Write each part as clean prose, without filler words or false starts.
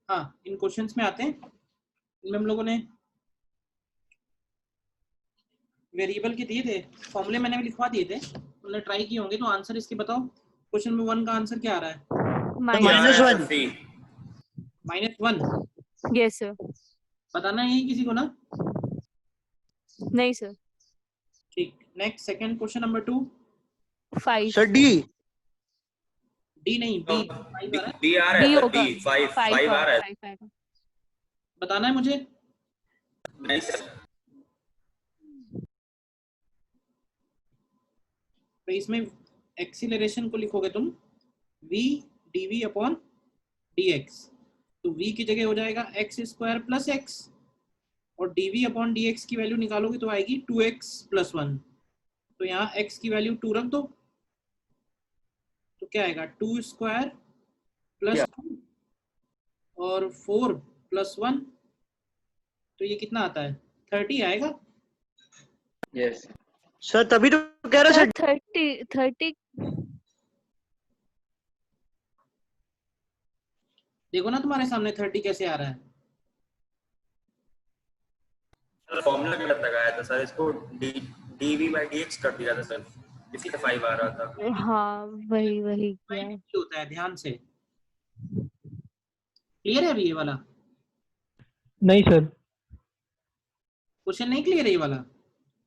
हाँ, इन क्वेश्चंस में आते हैं। इनमें हम लोगों ने वेरिएबल के दिए थे, फॉर्मूले मैंने भी लिखवा दिए थे, तुमने ट्राई किए होंगे। तो आंसर इसके बताओ। क्वेश्चन नंबर 1 का आंसर क्या आ रहा है? -1। -1। Yes sir. बताना है यही किसी को ना? नहीं सर। ठीक, next second question number 2। 5 sir D. D नहीं, बी। 5 आ रहा है। डी आ रहा है डी सर, होगा। डी 5 आ रहा है। 5 आएगा। बताना है मुझे। नहीं सर, तो इसमें एक्सीलरेशन को लिखोगे तुम v dv अपॉन dx। तो v की जगह हो जाएगा x स्क्वायर प्लस x, और dv अपॉन dx की वैल्यू निकालोगे तो आएगी 2x प्लस 1। तो यहाँ x की वैल्यू 2 रख दो, तो क्या आएगा 2 स्क्वायर प्लस 2 और 4 प्लस 1, तो ये कितना आता है? 30 आएगा। यस सर, तभी तो कह रहा सर सर 30 देखो ना तुम्हारे सामने 30 कैसे आ रहा है। फॉर्मूला गलत लगाया था सर, इसको dv by dx कर दिया था सर, इसीलिए 5 आ रहा था। हाँ वही किया है। होता है, ध्यान से। क्लियर है अभी ये वाला नहीं सर। क्वेश्चन? नहीं क्लियर है ये वाला?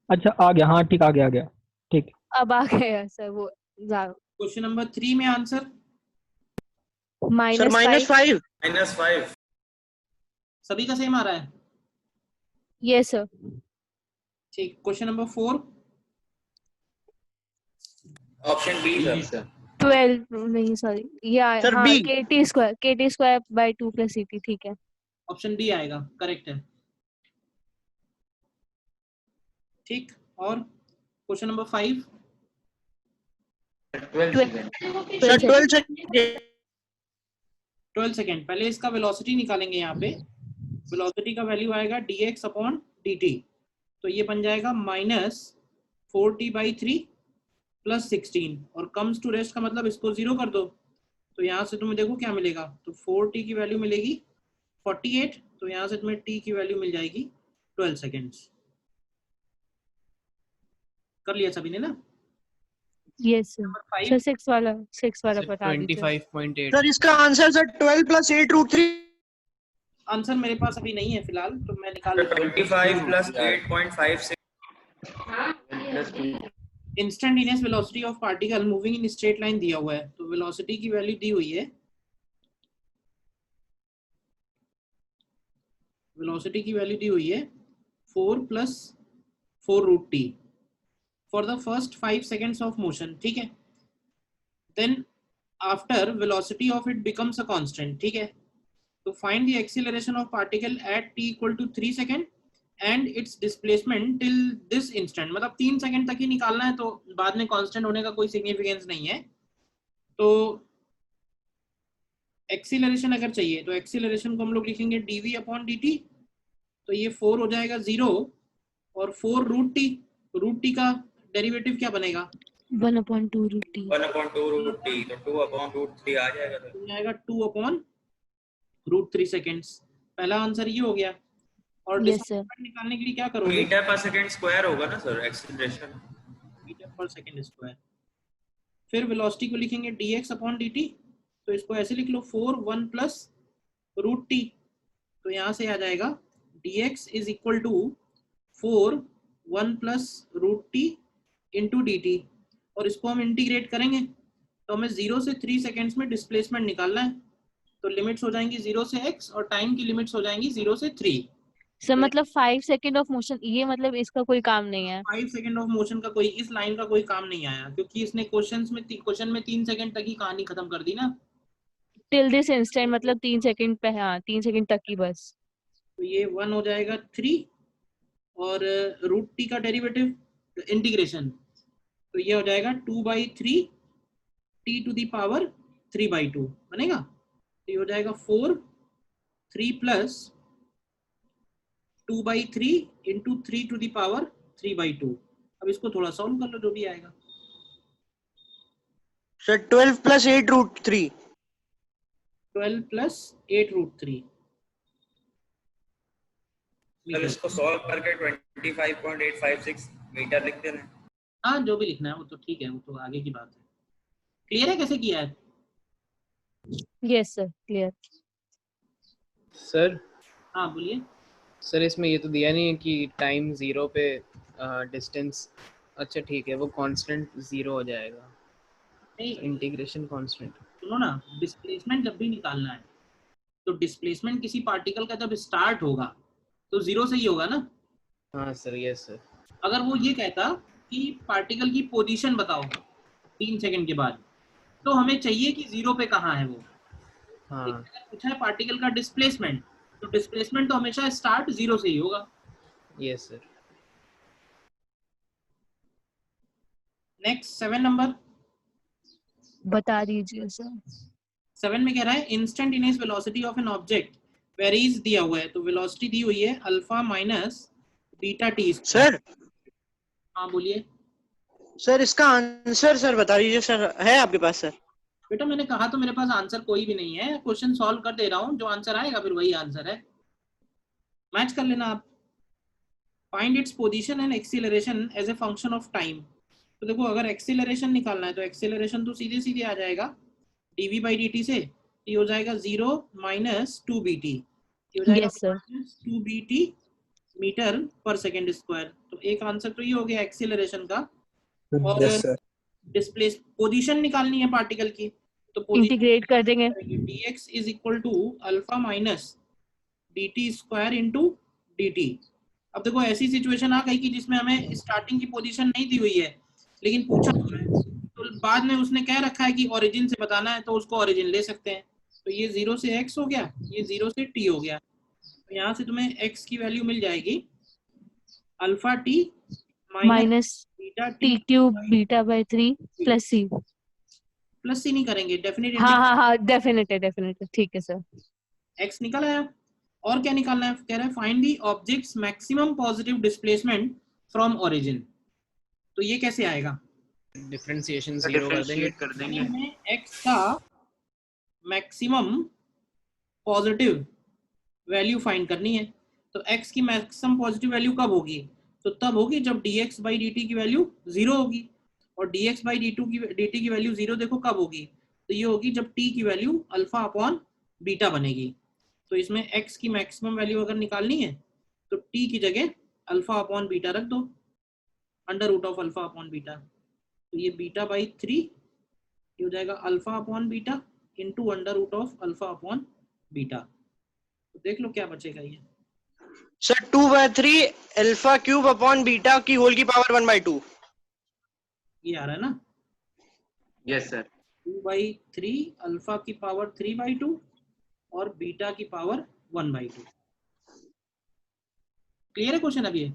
अच्छा आ गया, हाँ ठीक, आ गया ठीक। अब आ गया सर वो। क्वेश्चन नंबर 3 में आंसर सर -5। -5 सभी का सेम आ रहा है। Yes sir. ठीक, question number 4। Option B sir. 12 नहीं सॉरी, या सर हाँ बी। kt² by 2 + ct। ठीक है। ऑप्शन डी आएगा, करेक्ट है। ठीक, और क्वेश्चन नंबर 5। 12 सेकंड। 12 सेकेंड। पहले इसका वेलोसिटी निकालेंगे। यहाँ पे वेलोसिटी का वैल्यू आएगा dx अपॉन dt। तो ये बन जाएगा -4t/3 प्लस 16, और कम्स टू रेस्ट का मतलब इसको 0 कर दो। तो यहाँ से तुम्हें देखो क्या मिलेगा, तो 4t की वैल्यू मिलेगी 48। तो यहाँ से तुम्हें t की वैल्यू मिल जाएगी 12 सेकेंड्स। कर लिया सभी ने ना? Yes number sir. 5। 6 वाला बता दीजिए। 25.8। सर इसका आंसर सर 12 + 8√3। आंसर मेरे पास अभी नहीं है फिलहाल, तो मैं निकाल लेता हूँ। 25 + 8.56। Instantaneous velocity of particle moving in straight line दिया हुआ है, तो वेलोसिटी की वैल्यू दी हुई है। वेलोसिटी की वैल्यू दी हुई है 4 + 4√t for the first 5 seconds of motion. ठीक है, then after velocity of it becomes a constant. ठीक है, तो find the acceleration of particle at t = 3 second and its displacement till this instant. मतलब 3 second तक ही निकालना है, तो बाद में कांस्टेंट होने का कोई सिग्निफिकेंस नहीं है। तो एक्सीलरेशन अगर चाहिए तो एक्सीलरेशन को हम लोग लिखेंगे dv अपॉन dt। तो ये 4 हो जाएगा 0, और 4√t, √t का डेरिवेटिव क्या बनेगा? 1/2√t। 1/2√t, तो 2/√3 आ जाएगा सर। तो आएगा 2/√3 सेकेंड्स। पहला आंसर ये हो गया। और यस सर। डिस्प्लेसमेंट निकालने के लिए क्या करोगे? मीटर पर सेकंड स्क्वायर होगा ना सर एक्सीलरेशन। मीटर पर सेकेंड स्क्वायर। फिर वेलोसिटी को लिखेंगे dx अपॉन dt। तो इसको ऐसे लिख लो 4 1 + √t। तो यहाँ से आ जाएगा dx = 4 1 + √t इंटू dt। और इसको हम इंटीग्रेट करेंगे, तो हमें 0 से 3 सेकेंड्स में डिस्प्लेसमेंट निकालना है। तो लिमिट्स हो जाएंगी 0 से x, और टाइम की लिमिट्स हो जाएंगी 0 से 3। सर मतलब 5 सेकेंड ऑफ मोशन, ये मतलब इसका कोई काम नहीं है। 5 सेकेंड ऑफ मोशन का कोई, इस लाइन का कोई काम नहीं आया, क्योंकि इसने क्वेश्चन में 3 सेकेंड तक ही कहानी खत्म कर दी ना। टिल दिस इंस्टेंट मतलब 3 सेकेंड पे, हाँ 3 सेकेंड तक ही बस। तो ये 1 हो जाएगा 3, और √t का डेरिवेटिव इंटीग्रेशन, तो ये हो जाएगा 2/3 t⁻³ बनेगा। तो ये हो जाएगा 4 3 + 2/3 इंटू 3⁻³ अब इसको थोड़ा सॉल्व कर लो, जो भी आएगा। सर 12 + 8√3। 12 प्लस 8√3। सर इसको सॉल्व करके 25.856 मीटर लिख देना। हाँ जो भी लिखना है वो तो ठीक है, वो तो आगे की बात है। क्लियर है कैसे किया है? Yes sir, clear. सर हाँ बोलिए। सर इसमें ये तो दिया नहीं है कि टाइम 0 पे डिस्टेंस, अच्छा ठीक है, वो कांस्टेंट 0 हो जाएगा, नहीं इंटीग्रेशन कांस्टेंट। सुनो ना, डिस्प्लेसमेंट जब भी निकालना है तो डिस्प्लेसमेंट किसी पार्टिकल का जब स्टार्ट होगा तो 0 से ही होगा ना। हाँ सर, यस सर। अगर वो ये कहता कि पार्टिकल की पोजीशन बताओ 3 सेकंड के बाद, तो हमें चाहिए कि 0 पे कहाँ है वो। हाँ अगर पूछा है पार्टिकल का डिस्प्लेसमेंट, तो डिस्प्लेसमेंट तो हमेशा स्टार्ट 0 से ही होगा। Yes sir. Next 7 number. बता दीजिए सर। 7 में कह रहा है instantaneous velocity of an object varies दिया हुआ है, तो वेलोसिटी दी हुई है alpha minus beta T. Sir हाँ बोलिए। सर इसका आंसर सर बता दीजिए सर, है आपके पास सर? बेटा मैंने कहा तो मेरे पास आंसर कोई भी नहीं है, क्वेश्चन सॉल्व कर दे रहा हूँ, जो आंसर आएगा फिर वही आंसर है, मैच कर लेना आप। Find its position and acceleration as a function of time. तो देखो अगर एक्सीलरेशन निकालना है तो एक्सीलरेशन तो सीधे सीधे आ जाएगा dv बाई dt से, ये हो जाएगा 0 माइनस 2bt, ये हो जाएगा यस सर। -2bt मीटर पर सेकेंड स्क्वायर। तो एक आंसर तो ये हो गया एक्सीलरेशन का। और डिस्प्लेस पोजीशन निकालनी है पार्टिकल की, तो इंटीग्रेट कर देंगे। dx is equal to alpha minus dt square into dt। अब देखो ऐसी सिचुएशन आ गई कि जिसमें हमें स्टार्टिंग की पोजीशन नहीं दी हुई है लेकिन पूछा हुआ है, तो बाद में उसने कह रखा है कि ओरिजिन से बताना है, तो उसको ओरिजिन ले सकते हैं। तो ये 0 से x हो गया, ये 0 से t हो गया, तो यहाँ से तुम्हें x की वैल्यू मिल जाएगी alpha t minus beta T t cube beta by 3 plus C. Plus C नहीं करेंगे, डेफिनेट हाँ हाँ हाँ, डेफिनेट है, ठीक है सर। x निकल आया। और क्या निकालना है, कह रहा है find the objects maximum positive displacement from origin. तो ये कैसे आएगा, डिफरेंशिएशन 0 कर देंगे। हमें x का मैक्सिमम पॉजिटिव वैल्यू फाइंड करनी है। तो x की मैक्सिमम पॉजिटिव वैल्यू कब होगी, तो तब होगी जब dx बाई dt की वैल्यू 0 होगी। और dx बाई dt की वैल्यू 0 देखो कब होगी, तो ये होगी जब t की वैल्यू अल्फा अपॉन बीटा बनेगी। तो इसमें x की मैक्सिमम वैल्यू अगर निकालनी है तो t की जगह अल्फा अपॉन बीटा रख दो, under root of alpha upon beta. तो ये बीटा बाई 3 ये हो जाएगा alpha upon beta into under root of alpha upon beta. तो देख लो क्या बचेगा ये sir 2/3 alpha cube upon beta की होल की पावर 1/2। ये आ रहा है ना, यस सर। 2/3 अल्फा की पावर 3/2 और बीटा की पावर 1/2। क्लियर है क्वेश्चन अभी?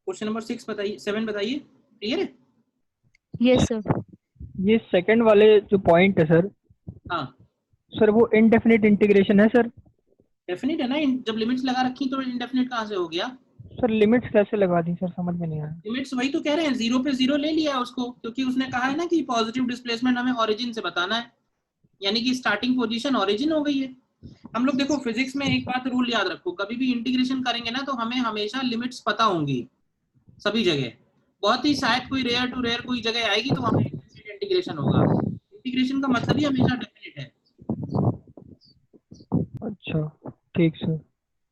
क्वेश्चन नंबर 6 बताइए, 7 बताइए, क्लियर है? Yes sir. ये सेकंड वाले जो पॉइंट है सर, हाँ सर वो इनडेफिनिट इंटीग्रेशन है सर? डेफिनेट है ना, जब लिमिट्स लगा रखी तो इनडेफिनेट कहाँ से हो गया? सर लिमिट्स कैसे लगा दी सर, समझ में नहीं आया। लिमिट्स वही तो कह रहे हैं, 0 पे 0 ले लिया उसको, क्योंकि उसने कहा है ना कि पॉजिटिव डिस्प्लेसमेंट हमें ओरिजिन से बताना है, यानी कि स्टार्टिंग पोजीशन ओरिजिन हो गई है। हम लोग देखो फिजिक्स में एक बात रूल याद रखो, कभी भी इंटीग्रेशन करेंगे ना तो हमें हमेशा लिमिट्स पता होंगी सभी जगह। बहुत ही शायद कोई रेयर टू रेयर कोई जगह आएगी तो वहां इंटीग्रेशन होगा। इंटीग्रेशन का मतलब ही हमेशा डेफिनेट है। अच्छा ठीक सर।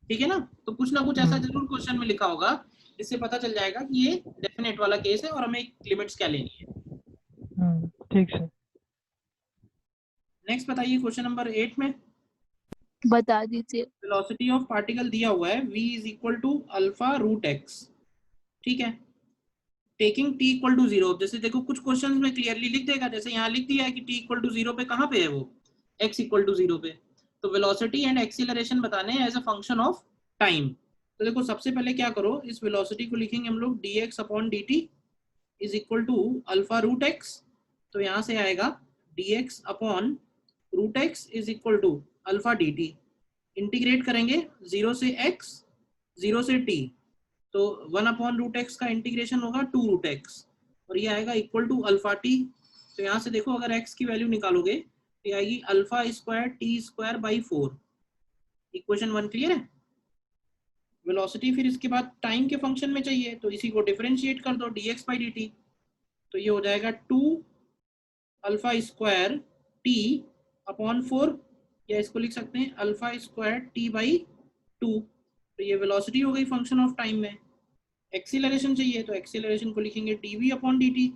ठीक है ना, तो कुछ ना कुछ ऐसा जरूर क्वेश्चन में लिखा होगा जिससे पता चल जाएगा कि ये डेफिनेट वाला केस है और हमें लिमिट्स क्या लेनी है। ठीक सर। नेक्स्ट बताइए क्वेश्चन नंबर 8 में बता दीजिए। वेलोसिटी ऑफ पार्टिकल दिया हुआ है v is equal to alpha root x, ठीक है, टेकिंग t इक्वल टू 0। जैसे देखो कुछ क्वेश्चंस में क्लियरली लिख देगा, जैसे यहाँ लिख दिया है कि t इक्वल टू 0 पे कहाँ पे है वो, x इक्वल टू 0 पे। तो वेलोसिटी एंड एक्सीलरेशन बताने हैं as a function of time. तो देखो सबसे पहले क्या करो, इस वेलोसिटी को लिखेंगे हम लोग dx upon dt is equal to alpha root x। तो यहाँ से आएगा dx upon root x is equal to alpha dt। Integrate करेंगे 0 से x 0 से t, तो 1/√x का इंटीग्रेशन होगा 2√x और ये आएगा इक्वल टू अल्फा टी। तो यहाँ से देखो अगर x की वैल्यू निकालोगे तो ये आएगी alpha square T square by 4। Equation 1 clear है। वेलोसिटी फिर इसके बाद टाइम के फंक्शन में चाहिए तो इसी को डिफरेंशिएट कर दो dx बाई dt। तो ये हो जाएगा 2 अल्फा स्क्वायर टी अपॉन 4 या इसको लिख सकते हैं अल्फा स्क्वायर टी बाई 2। तो ये वेलोसिटी हो गई फंक्शन ऑफ टाइम में। एक्सीलरेशन चाहिए तो एक्सीलरेशन को लिखेंगे dv अपॉन dt।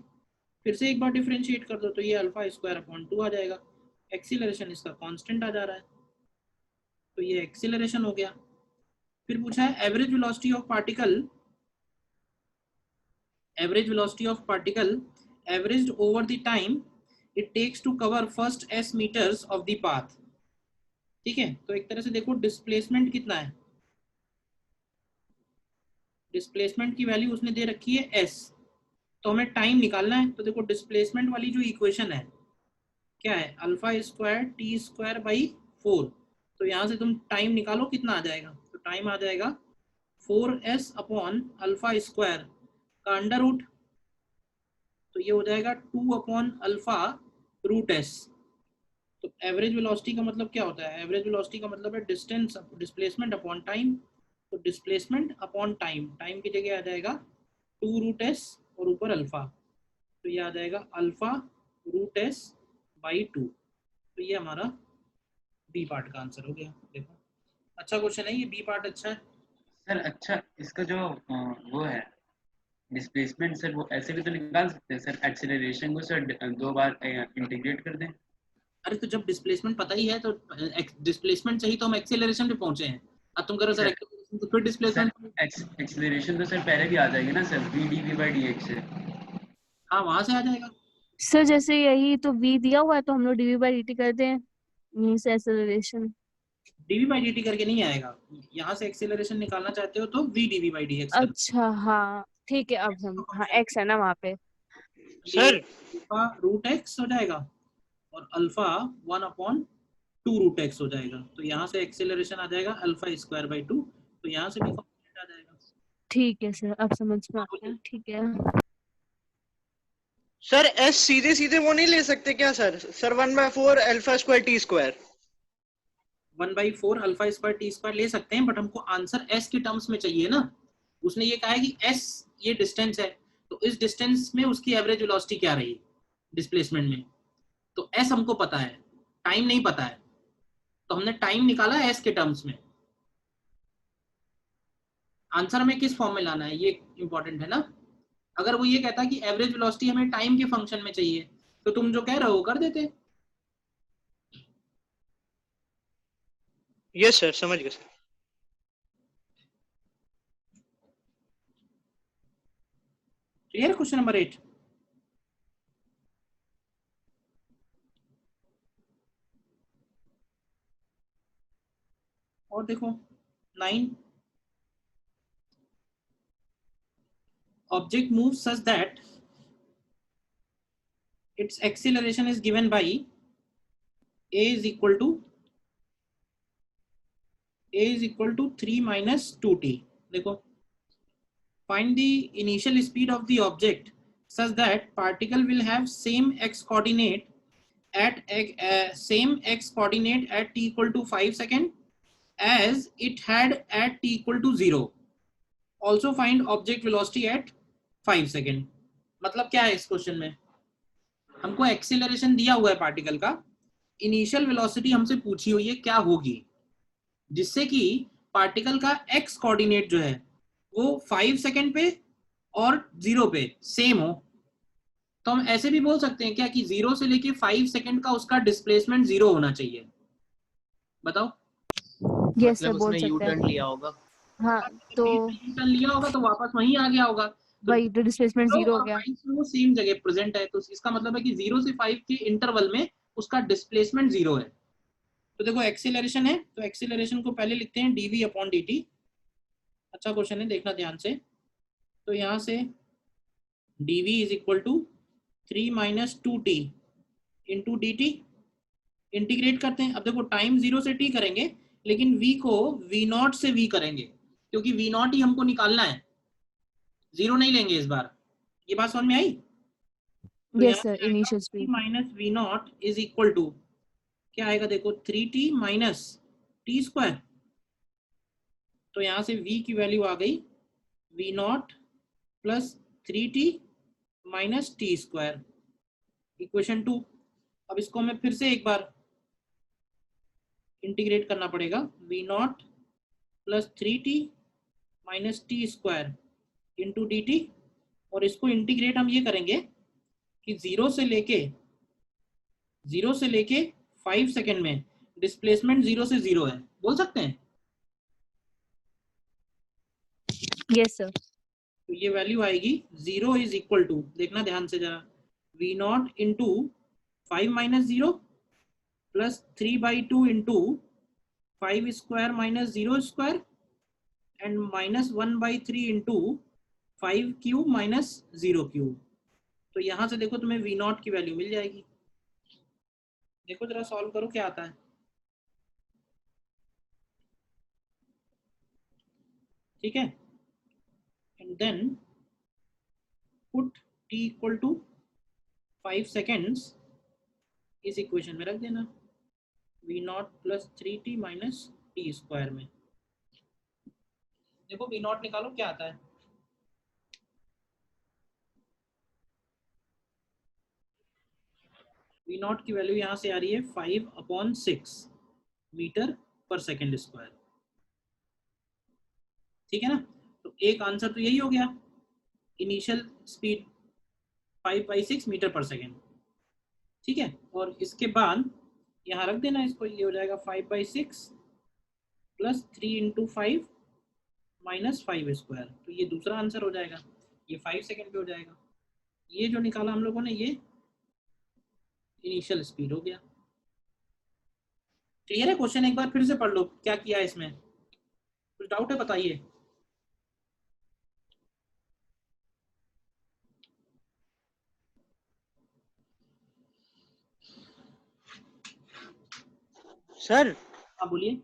फिर से एक बार डिफरेंशिएट कर दो तो ये अल्फा स्क्वायर अपॉन 2 आ जाएगा। एक्सीलरेशन इसका कांस्टेंट आ जा रहा है तो ये एक्सीलरेशन हो गया। फिर पूछा है average velocity of particle, average velocity of particle averaged over the time it takes to cover first s metres of the path. ठीक है, तो एक तरह से देखो डिस्प्लेसमेंट कितना है, डिस्प्लेसमेंट की वैल्यू उसने दे रखी है s, तो हमें टाइम निकालना है। तो देखो डिस्प्लेसमेंट वाली जो इक्वेशन है क्या है alpha square T square by 4। तो यहाँ से तुम टाइम निकालो कितना आ जाएगा, तो टाइम आ जाएगा 4s अपॉन अल्फा स्क्वायर का अंडर रूट। तो ये हो जाएगा 2 अपॉन अल्फा रूट s। तो एवरेज वेलोसिटी का मतलब क्या होता है, एवरेज वेलोसिटी का मतलब है डिस्टेंस डिस्प्लेसमेंट अपॉन टाइम। तो डिस्प्लेसमेंट अपॉन टाइम, टाइम की जगह आ जाएगा 2√s और ऊपर अल्फा। तो ये आ जाएगा अल्फा रूट s बाई 2। तो ये हमारा बी पार्ट का आंसर हो गया। देखो अच्छा क्वेश्चन है ये, बी पार्ट अच्छा है। सर अच्छा इसका जो वो है डिस्प्लेसमेंट सर वो ऐसे भी तो निकाल सकते हैं सर, एक्सेलरेशन को सर 2 बार इंटीग्रेट कर दें। अरे तो जब डिस्प्लेसमेंट पता ही है तो डिस्प्लेसमेंट चाहिए तो हम एक्सेलरेशन पे पहुंचे हैं। अब तुम करो सर एक्सेलरेशन तो फिर डिस्प्लेसमेंट एक्सेलरेशन तो सर पहले भी आ जाएगी ना sir v dv by dx से। हाँ वहां से आ जाएगा। सर जैसे यही तो v दिया हुआ है तो हम लोग dv by dt कर दें, यहीं से एक्सेलरेशन। dv by dt करके नहीं आएगा, यहाँ से एक्सेलरेशन निकालना चाहते हो तो v dv by dx कर अच्छा हाँ ठीक है, अब हम हाँ x है ना वहाँ पे। सर अल्फा रूट x हो जाएगा और अल्फा 1/2√x हो जाएगा। तो यहाँ से एक्सेलरेशन आ जाएगा अल्फा स्क्वायर बाई 2। तो यहाँ से भी कांस्टेंट आ जाएगा। ठीक है सर, अब समझ में आ गया। ठीक है सर s सीधे सीधे वो नहीं ले सकते क्या sir? Sir 1/4 alpha square T square. 1/4 alpha square T square ले सकते हैं बट हमको आंसर s के टर्म्स में चाहिए ना। उसने ये कहा है कि s ये डिस्टेंस है तो इस डिस्टेंस में उसकी एवरेज वेलोसिटी क्या रही डिस्प्लेसमेंट में। तो s हमको पता है, टाइम नहीं पता है, तो हमने टाइम निकाला s के टर्म्स में। आंसर हमें किस फॉर्म में लाना है ये इंपॉर्टेंट है ना। अगर वो ये कहता कि एवरेज वेलोसिटी हमें टाइम के फंक्शन में चाहिए तो तुम जो कह रहे हो कर देते। यस सर समझ गए सर। Clear question number 8। और देखो 9 object moves such that its acceleration is given by a is equal to 3 minus 2t। देखो find the initial speed of the object such that particle will have same x coordinate at t equal to 5 second as it had at t equal to 0। also find object velocity at 5 second. मतलब क्या है इस question में, हमको acceleration दिया हुआ है particle का, इनिशियल वेलोसिटी हमसे पूछी हुई है क्या होगी जिससे कि पार्टिकल का एक्स कोऑर्डिनेट जो है वो 5 सेकेंड पे और 0 पे सेम हो। तो हम ऐसे भी बोल सकते हैं क्या कि 0 से लेके 5 सेकेंड का उसका डिस्प्लेसमेंट 0 होना चाहिए। बताओ। यस सर मतलब बोल उसने सकते यू टर्न हैं। लिया होगा। हाँ तो लिया होगा तो वापस वहीं आ गया होगा, वही तो डिस्प्लेसमेंट 0 हो गया। वो सेम जगह प्रेजेंट है तो इसका मतलब है कि 0 से 5 के इंटरवल में उसका डिस्प्लेसमेंट 0 है। तो देखो एक्सीलरेशन है तो एक्सीलरेशन को पहले लिखते हैं dv अपॉन dt। अच्छा क्वेश्चन है देखना ध्यान से। तो यहाँ से dv is equal to 3 minus 2t into dt। Integrate करते हैं। अब देखो टाइम 0 से t करेंगे लेकिन v को v0 से v करेंगे क्योंकि v0 ही हमको निकालना है। जीरो नहीं लेंगे इस बार, ये बात समझ में आई? तो यस यहाँ सर, से initial speed minus v naught is equal to क्या आएगा देखो 3t माइनस टी स्क्वायर। तो यहाँ से v की वैल्यू आ गई v naught plus 3t minus t square equation 2। अब इसको हमें फिर से एक बार इंटीग्रेट करना पड़ेगा, v naught plus 3t minus t square into d t, और इसको इंटीग्रेट हम ये करेंगे कि जीरो से लेके 5 सेकेंड में डिस्प्लेसमेंट जीरो से जीरो है, बोल सकते हैं। Yes sir. तो ये वैल्यू आएगी जीरो इज इक्वल टू, देखना ध्यान से जरा, v naught into 5 minus zero plus 3/2 into 5 square minus zero square and minus 1/3 into 5 cube minus zero cube. तो यहाँ से देखो तुम्हें वी नॉट की वैल्यू मिल जाएगी। देखो जरा सॉल्व करो क्या आता है। ठीक है, and then put t equal to 5 seconds इस इक्वेशन में रख देना, v naught plus 3t minus t square में। देखो वी नॉट निकालो क्या आता है। वी नॉट की वैल्यू यहाँ से आ रही है 5/6 मीटर पर सेकेंड स्क्वायर। ठीक है ना, तो एक आंसर तो यही हो गया, इनिशियल स्पीड 5/6 मीटर पर सेकेंड। ठीक है, और इसके बाद यहाँ रख देना इसको, ये हो जाएगा 5/6 प्लस 3 इंटू 5 माइनस 5 स्क्वायर। तो ये दूसरा आंसर हो जाएगा, ये 5 सेकेंड पे हो जाएगा। ये जो निकाला हम लोगों ने ये इनिशियल स्पीड हो गया। क्लियर है? क्वेश्चन एक बार फिर से पढ़ लो क्या किया है इसमें, कुछ डाउट है बताइए। सर हाँ बोलिए।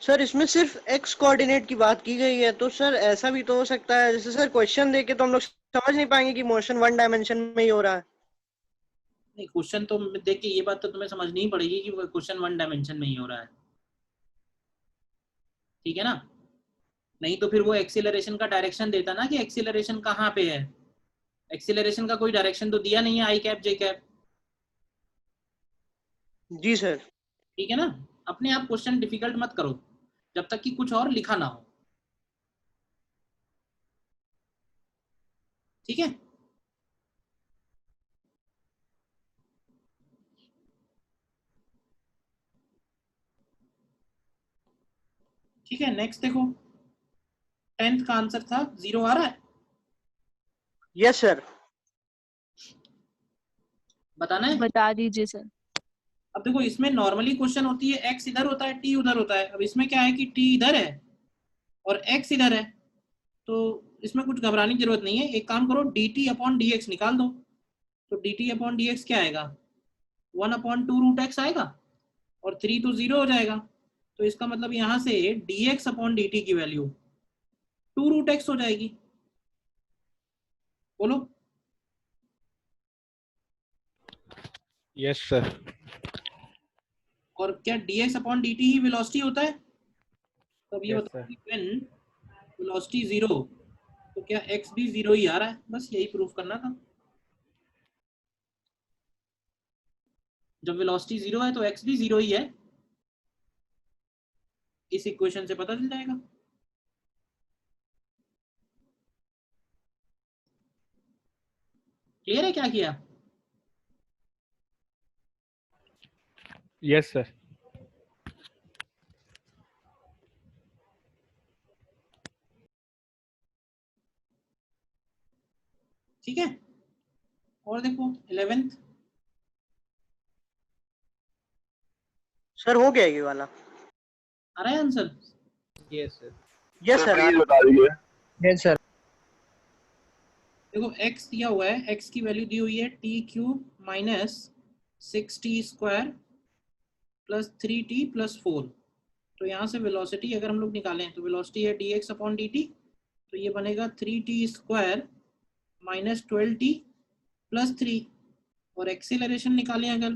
सर इसमें सिर्फ एक्स कोऑर्डिनेट की बात की गई है, तो सर ऐसा भी तो हो सकता है जैसे सर क्वेश्चन देके तो हम लोग समझ नहीं पाएंगे कि मोशन वन डायमेंशन में ही हो रहा है। नहीं, क्वेश्चन तो देख के ये बात तो तुम्हें समझनी ही पड़ेगी कि क्वेश्चन वन डायमेंशन में ही हो रहा है। ठीक है ना, नहीं तो फिर वो एक्सीलरेशन का डायरेक्शन देता ना कि एक्सीलरेशन कहाँ पे है। एक्सीलरेशन का कोई डायरेक्शन तो दिया नहीं है, आई कैप जे कैप। जी सर। ठीक है ना, अपने आप क्वेश्चन डिफिकल्ट मत करो जब तक कि कुछ और लिखा ना हो। ठीक है, ठीक है। नेक्स्ट देखो, 10th का आंसर था, जीरो आ रहा है, यस सर। बताना है। बता दीजिए सर। अब देखो इसमें नॉर्मली क्वेश्चन होती है x इधर होता है t उधर होता है। अब इसमें क्या है कि t इधर है और x इधर है, तो इसमें कुछ घबराने की जरूरत नहीं है। एक काम करो, dt अपॉन dx निकाल दो। तो dt अपॉन dx क्या आएगा, 1/2 रूट x आएगा, और 3 तो 0 हो जाएगा। तो इसका मतलब यहाँ से dx अपॉन dt की वैल्यू 2 रूट x हो जाएगी। बोलो। Yes sir. और क्या dx अपॉन dt ही वेलोसिटी होता है? तो अब ये Yes, बताओ कि व्हेन वेलोसिटी 0 तो क्या x भी 0 ही आ रहा है? बस यही प्रूफ करना था। जब वेलोसिटी 0 है तो x भी 0 ही है, इस इक्वेशन से पता चल जाएगा। क्लियर है क्या किया? Yes sir. ठीक है, और देखो 11th। सर हो गया ये वाला। आ रहा है answer? Yes sir. Yes sir. बता दीजिए। Yes sir. देखो x दिया हुआ है, x की वैल्यू दी हुई है t cube minus 6t square plus 3t plus 4। तो यहाँ से वेलोसिटी अगर हम लोग निकालें तो वेलोसिटी है dx अपॉन dt। तो ये बनेगा 3t² माइनस 12t प्लस 3, और एक्सीलरेशन निकालें अगर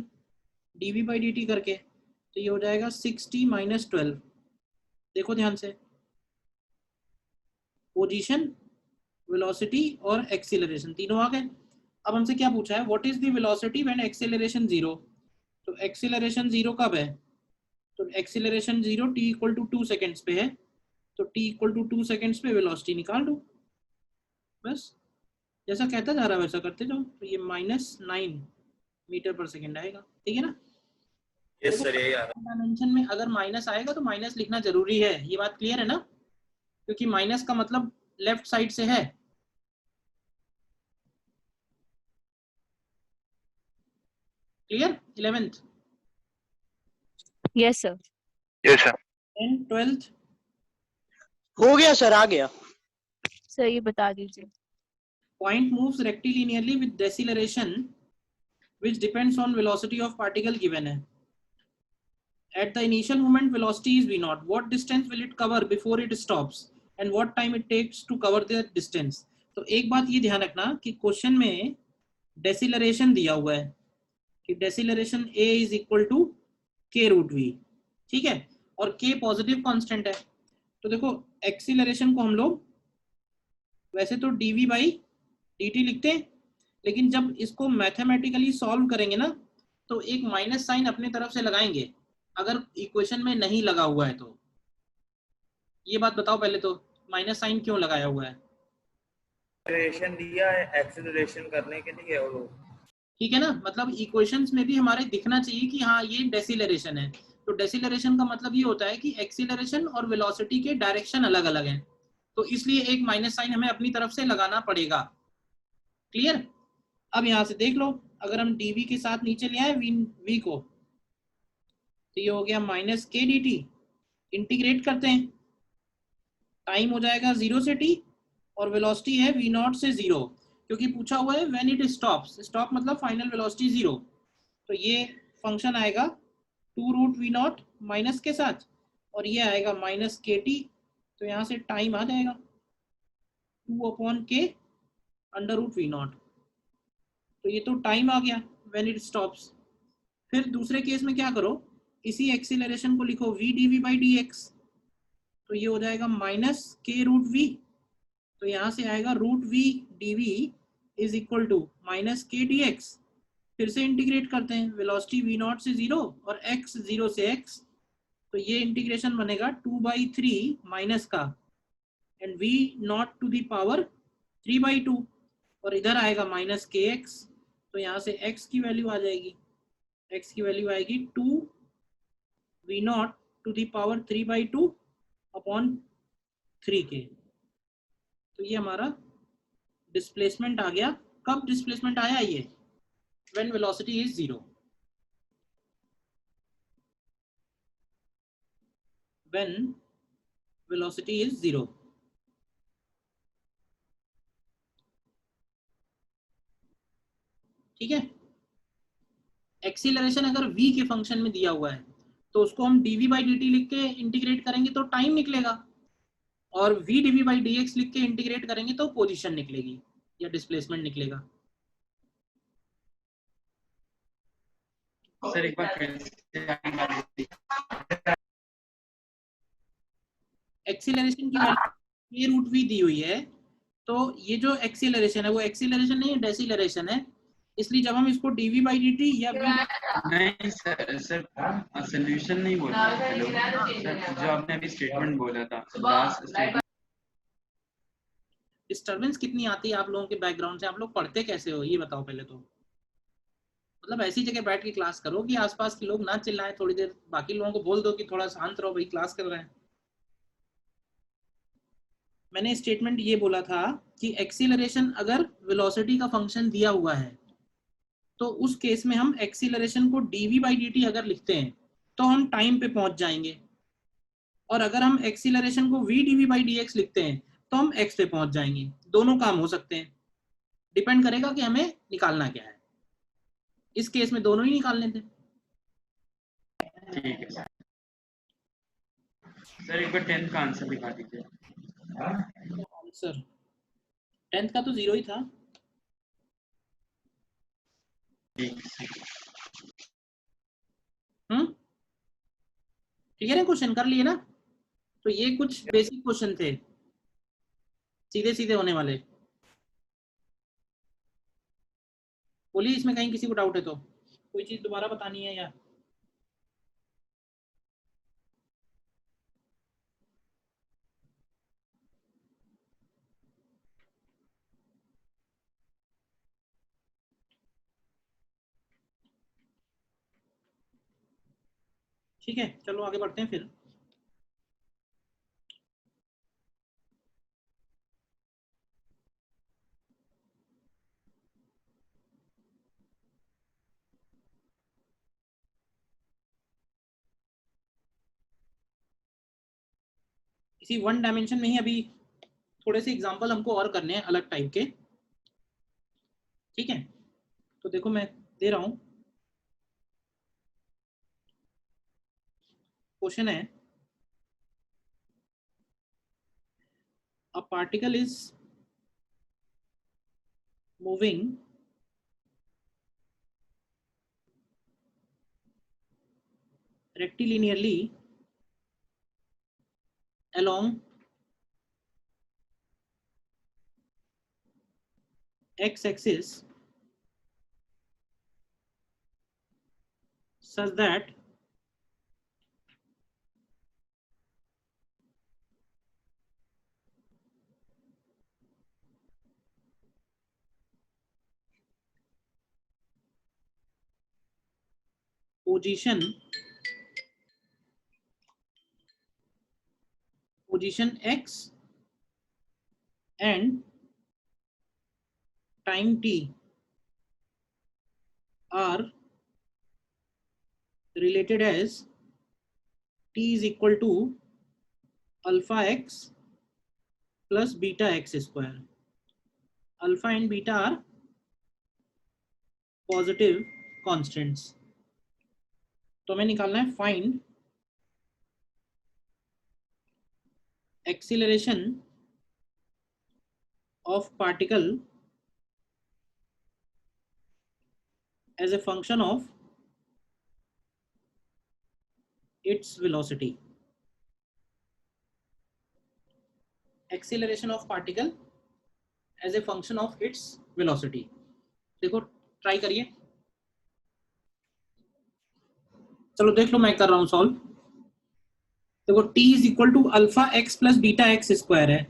dv/dt करके तो ये हो जाएगा 6t माइनस 12। देखो ध्यान से, पोजीशन, वेलोसिटी और एक्सीलरेशन तीनों आ गए। अब हमसे क्या पूछा है, what is the velocity when acceleration 0। तो एक्सीलरेशन 0 कब है, तो acceleration 0 t equal to 2 seconds पे है, तो t इक्वल टू 2 सेकेंड्स पे वेलोसिटी निकाल दो, बस जैसा कहता जा रहा है वैसा करते जाओ। तो ये -9 मीटर पर सेकेंड आएगा, ठीक है ना। यस सर, यही आ रहा डायमेंशन में अगर माइनस आएगा तो माइनस लिखना जरूरी है, ये बात क्लियर है ना, क्योंकि माइनस का मतलब लेफ्ट साइड से है। Clear 11th yes sir. Yes sir. And 12th हो गया सर, आ गया। सर ये बता दीजिए। point moves rectilinearly with deceleration which depends on velocity of particle given है। At the initial moment velocity is v naught, what distance will it cover before it stops and what time it takes to cover the distance। तो एक बात ये ध्यान रखना कि question में डेसिलरेशन दिया हुआ है कि deceleration a is equal to k√v, ठीक है, और k पॉजिटिव कांस्टेंट है। तो देखो एक्सीलरेशन को हम लोग वैसे तो dv/dt लिखते हैं, लेकिन जब इसको मैथमेटिकली सॉल्व करेंगे ना तो एक माइनस साइन अपने तरफ से लगाएंगे अगर इक्वेशन में नहीं लगा हुआ है तो। ये बात बताओ पहले तो, माइनस साइन क्यों लगाया हुआ है। एक्सीलरेशन दिया है एक्सीलरेशन करने के लिए, और ठीक है ना, मतलब इक्वेशंस में भी हमारे दिखना चाहिए कि हाँ ये डेसिलरेशन है। तो डेसिलरेशन का मतलब ये होता है कि एक्सीलरेशन और वेलोसिटी के डायरेक्शन अलग अलग हैं, तो इसलिए एक माइनस साइन हमें अपनी तरफ से लगाना पड़ेगा। क्लियर। अब यहां से देख लो, अगर हम dv के साथ नीचे ले आए v को, तो ये हो गया -k/dt। इंटीग्रेट करते हैं, टाइम हो जाएगा 0 से t और वेलोसिटी है v0 से 0, क्योंकि पूछा हुआ है व्हेन इट स्टॉप्स, स्टॉप मतलब फाइनल वेलोसिटी 0। तो ये फंक्शन आएगा 2√v0 माइनस के साथ, और ये आएगा -kt। तो यहाँ से टाइम आ जाएगा 2/k √v0। तो ये तो टाइम आ गया व्हेन इट स्टॉप्स। फिर दूसरे केस में क्या करो, इसी एक्सीलरेशन को लिखो v dv/dx, तो ये हो जाएगा -k√v। तो यहाँ से आएगा √v dv is equal to -k dx। फिर से इंटीग्रेट करते हैं, वेलोसिटी v0 से 0 और x 0 से x, तो ये इंटीग्रेशन बनेगा 2/3 माइनस का and v0 to the power 3/2, और इधर आएगा -kx। तो यहाँ से x की वैल्यू आ जाएगी, x की वैल्यू आएगी 2v0 to the power 3/2 upon 3k। तो ये हमारा डिस्प्लेसमेंट आ गया। कब डिस्प्लेसमेंट आया ये, when velocity is 0, when velocity is 0। ठीक है। एक्सीलरेशन अगर v के फंक्शन में दिया हुआ है तो उसको हम dv/dt लिख के इंटीग्रेट करेंगे तो टाइम निकलेगा, और v dv/dx लिख के इंटीग्रेट करेंगे तो पोजीशन निकलेगी या डिस्प्लेसमेंट निकलेगा। सर एक बार फिर से एक्सीलरेशन की वैल्यू k√v दी हुई है, तो ये जो एक्सीलरेशन है वो एक्सीलरेशन नहीं है, डेसिलरेशन है। इसलिए जब हम इसको dv/dt या नहीं सर सोल्यूशन नहीं बोला। हेलो सर, जो आपने अभी स्टेटमेंट बोला था लास्ट स्टेटमेंट। डिस्टरबेंस कितनी आती है आप लोगों के बैकग्राउंड से, आप लोग पढ़ते कैसे हो ये बताओ पहले तो। मतलब ऐसी जगह बैठ के क्लास करो कि आसपास के लोग ना चिल्लाएं थोड़ी देर, बाकी लोगों को बोल दो कि थोड़ा शांत रहो भाई, क्लास कर रहे हैं। मैंने स्टेटमेंट ये बोला था कि एक्सीलरेशन अगर वेलोसिटी का फंक्शन दिया हुआ है तो उस केस में हम एक्सीलरेशन को dv/dt अगर लिखते हैं तो हम टाइम पे पहुंच जाएंगे, और अगर हम एक्सीलरेशन को v dv/dx लिखते हैं तो हम x पे पहुंच जाएंगे। दोनों काम हो सकते हैं, डिपेंड करेगा कि हमें निकालना क्या है। इस केस में दोनों ही निकालने थे। ठीक है सर एक बार 10 का आंसर दिखा दीजिए। आंसर 10th का तो 0 ही था। ठीक है ना, क्वेश्चन कर लिए ना। तो ये कुछ बेसिक क्वेश्चन थे, सीधे सीधे होने वाले। बोलिए इसमें कहीं किसी को डाउट है तो, कोई चीज दोबारा बतानी है या? ठीक है, चलो आगे बढ़ते हैं फिर। इसी वन डायमेंशन में ही अभी थोड़े से एग्जांपल हमको और करने हैं अलग टाइप के। ठीक है, तो देखो मैं दे रहा हूं, क्वेश्चन है a particle is moving rectilinearly along x-axis such that position x and time t are related as t is equal to alpha x plus beta x square. Alpha and beta are positive constants. तो हमें निकालना है find acceleration of particle as a function of its velocity. Acceleration of particle as a function of its velocity. देखो try करिए, चलो देख लो, मैं कर रहा हूं सॉल्व। देखो t is equal to alpha x plus beta x square है।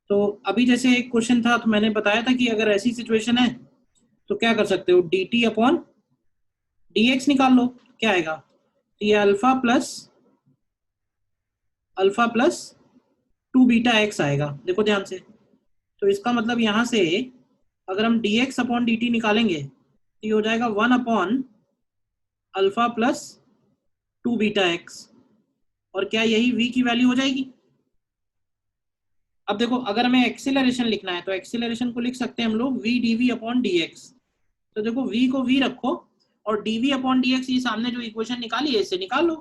तो अभी जैसे एक क्वेश्चन था तो मैंने बताया था कि अगर ऐसी सिचुएशन है तो क्या कर सकते हो, dt अपॉन dx निकाल लो, क्या आएगा, तो ये अल्फा प्लस 2 बीटा एक्स आएगा। देखो ध्यान से, तो इसका मतलब यहाँ से अगर हम dx अपॉन dt निकालेंगे तो ये हो जाएगा 1 upon alpha plus 2 beta x, और क्या यही v की वैल्यू हो जाएगी। अब देखो अगर हमें एक्सीलरेशन लिखना है तो एक्सीलरेशन को लिख सकते हैं हम लोग v dv अपॉन dx। तो देखो v को v रखो और dv अपॉन dx, ये सामने जो इक्वेशन निकाली है इससे निकाल लो।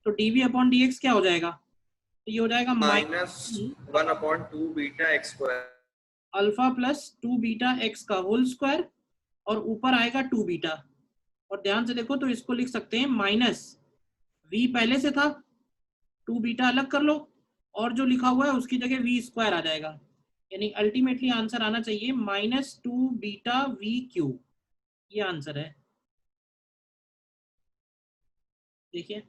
तो dv अपॉन dx क्या हो जाएगा, तो ये हो जाएगा -1/2 beta x square alpha plus 2 beta x का होल स्क्वायर, और ऊपर आएगा 2 बीटा। और ध्यान से देखो तो इसको लिख सकते हैं माइनस v पहले से था, 2 बीटा अलग कर लो और जो लिखा हुआ है उसकी जगह v स्क्वायर आ जाएगा। यानी अल्टीमेटली आंसर आना चाहिए -2 बीटा v क्यूब, ये आंसर है। देखिए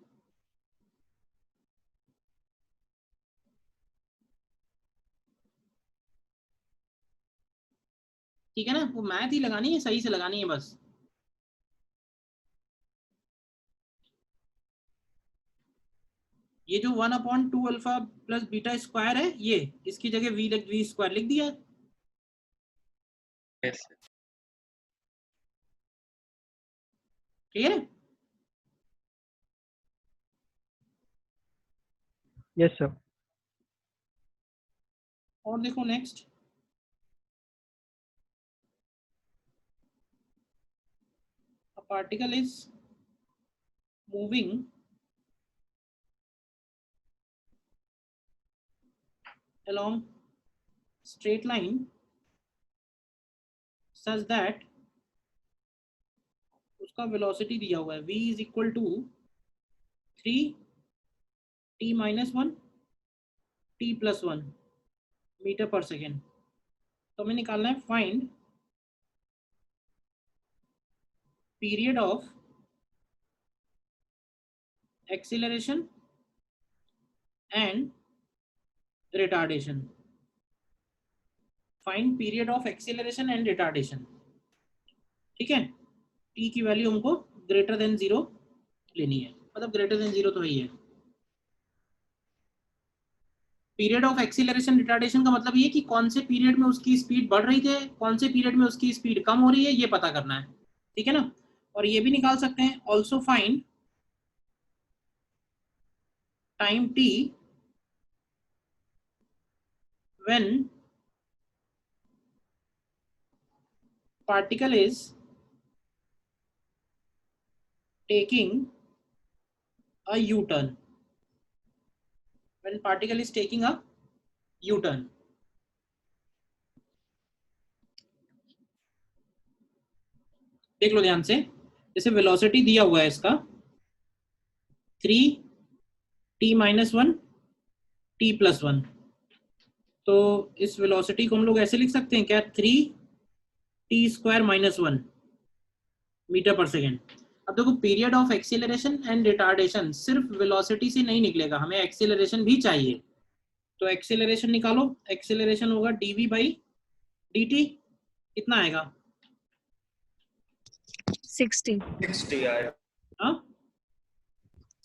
ठीक है ना, वो मैथ ही लगानी है, सही से लगानी है बस। ये जो 1/2 अल्फा प्लस बीटा स्क्वायर है, ये इसकी जगह v स्क्वायर लिख दिया है। Yes, sir. ठीक है, यस सर। और देखो next, a particle is moving along straight line such that उसका velocity दिया हुआ है v is equal to 3t minus 1 t plus 1 metre पर सेकेंड। तो हमें निकालना है find period of acceleration and retardation. Find period of acceleration and retardation. ठीक है, t की वैल्यू हमको ग्रेटर देन 0 लेनी है, मतलब ग्रेटर देन 0 तो ही है। पीरियड ऑफ एक्सीलरेशन रिटार्डेशन का मतलब ये कि कौन से पीरियड में उसकी स्पीड बढ़ रही है, कौन से पीरियड में उसकी स्पीड कम हो रही है, ये पता करना है। ठीक है ना, और ये भी निकाल सकते हैं also find time t when particle is taking a U-turn. When particle is taking a U-turn. देख लो ध्यान से, जैसे वेलोसिटी दिया हुआ है इसका 3t minus 1 t plus 1, तो इस वेलोसिटी को हम लोग ऐसे लिख सकते हैं क्या, 3t square minus 1 मीटर पर सेकेंड। अब देखो period of acceleration and retardation सिर्फ वेलोसिटी से नहीं निकलेगा, हमें एक्सीलरेशन भी चाहिए। तो एक्सीलरेशन निकालो, एक्सीलरेशन होगा dv by dt, कितना आएगा 60 आएगा। हाँ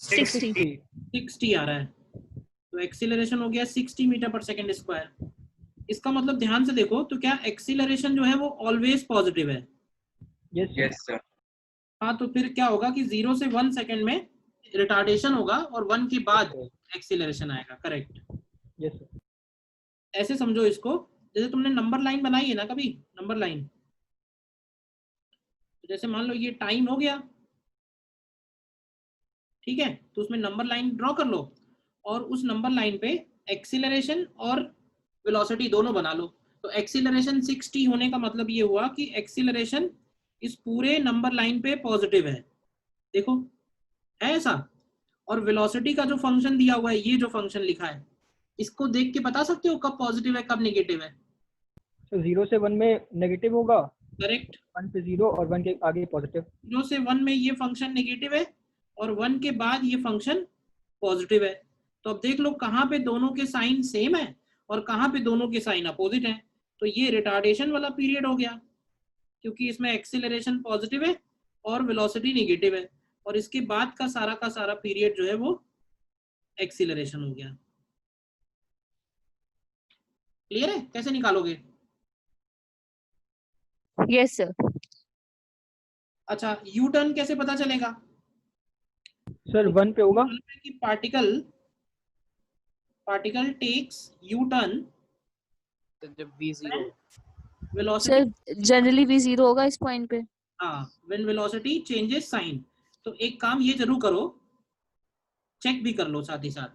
60 आ रहा है, तो एक्सीलरेशन हो गया 60 मीटर पर सेकेंड स्क्वायर। इसका मतलब ध्यान से देखो, तो क्या एक्सीलरेशन जो है वो ऑलवेज पॉजिटिव है? Yes sir. हाँ, तो फिर क्या होगा कि 0 से 1 सेकेंड में रिटार्डेशन होगा और 1 के बाद एक्सीलरेशन आएगा। Correct, yes sir. ऐसे समझो इसको, जैसे तुमने नंबर लाइन बनाई है ना कभी, नंबर लाइन, तो जैसे मान लो ये टाइम हो गया, ठीक है, तो उसमें नंबर लाइन ड्रॉ कर लो और उस नंबर लाइन पे एक्सीलरेशन और वेलोसिटी दोनों बना लो। तो एक्सीलरेशन 60 होने का मतलब ये हुआ कि एक्सीलरेशन इस पूरे नंबर लाइन पे पॉजिटिव है, देखो है ऐसा। और वेलोसिटी का जो फंक्शन दिया हुआ है, ये जो फंक्शन लिखा है, इसको देख के बता सकते हो कब पॉजिटिव है कब नेगेटिव है? तो 0 से 1 में नेगेटिव होगा, करेक्ट, 1 पे 0 और 1 के आगे पॉजिटिव। 0 से 1 में ये फंक्शन नेगेटिव है और 1 के बाद ये फंक्शन पॉजिटिव है। तो अब देख लो कहाँ पे दोनों के साइन सेम है और कहाँ पे दोनों के साइन अपोजिट है। तो ये रिटार्डेशन वाला पीरियड हो गया, क्योंकि इसमें एक्सीलरेशन पॉजिटिव है और वेलोसिटी नेगेटिव है, और इसके बाद का सारा पीरियड जो है वो एक्सीलरेशन हो गया। क्लियर है? कैसे निकालोगे? Yes sir. अच्छा, यू टर्न कैसे पता चलेगा? सर 1 पे होगा कि पार्टिकल टेक्स यू टर्न तो जब v 0 वेलोसिटी, सर जनरली भी 0 होगा इस पॉइंट पे। हाँ, व्हेन वेलोसिटी चेंजेस साइन। तो एक काम ये जरूर करो, चेक भी कर लो साथ ही साथ।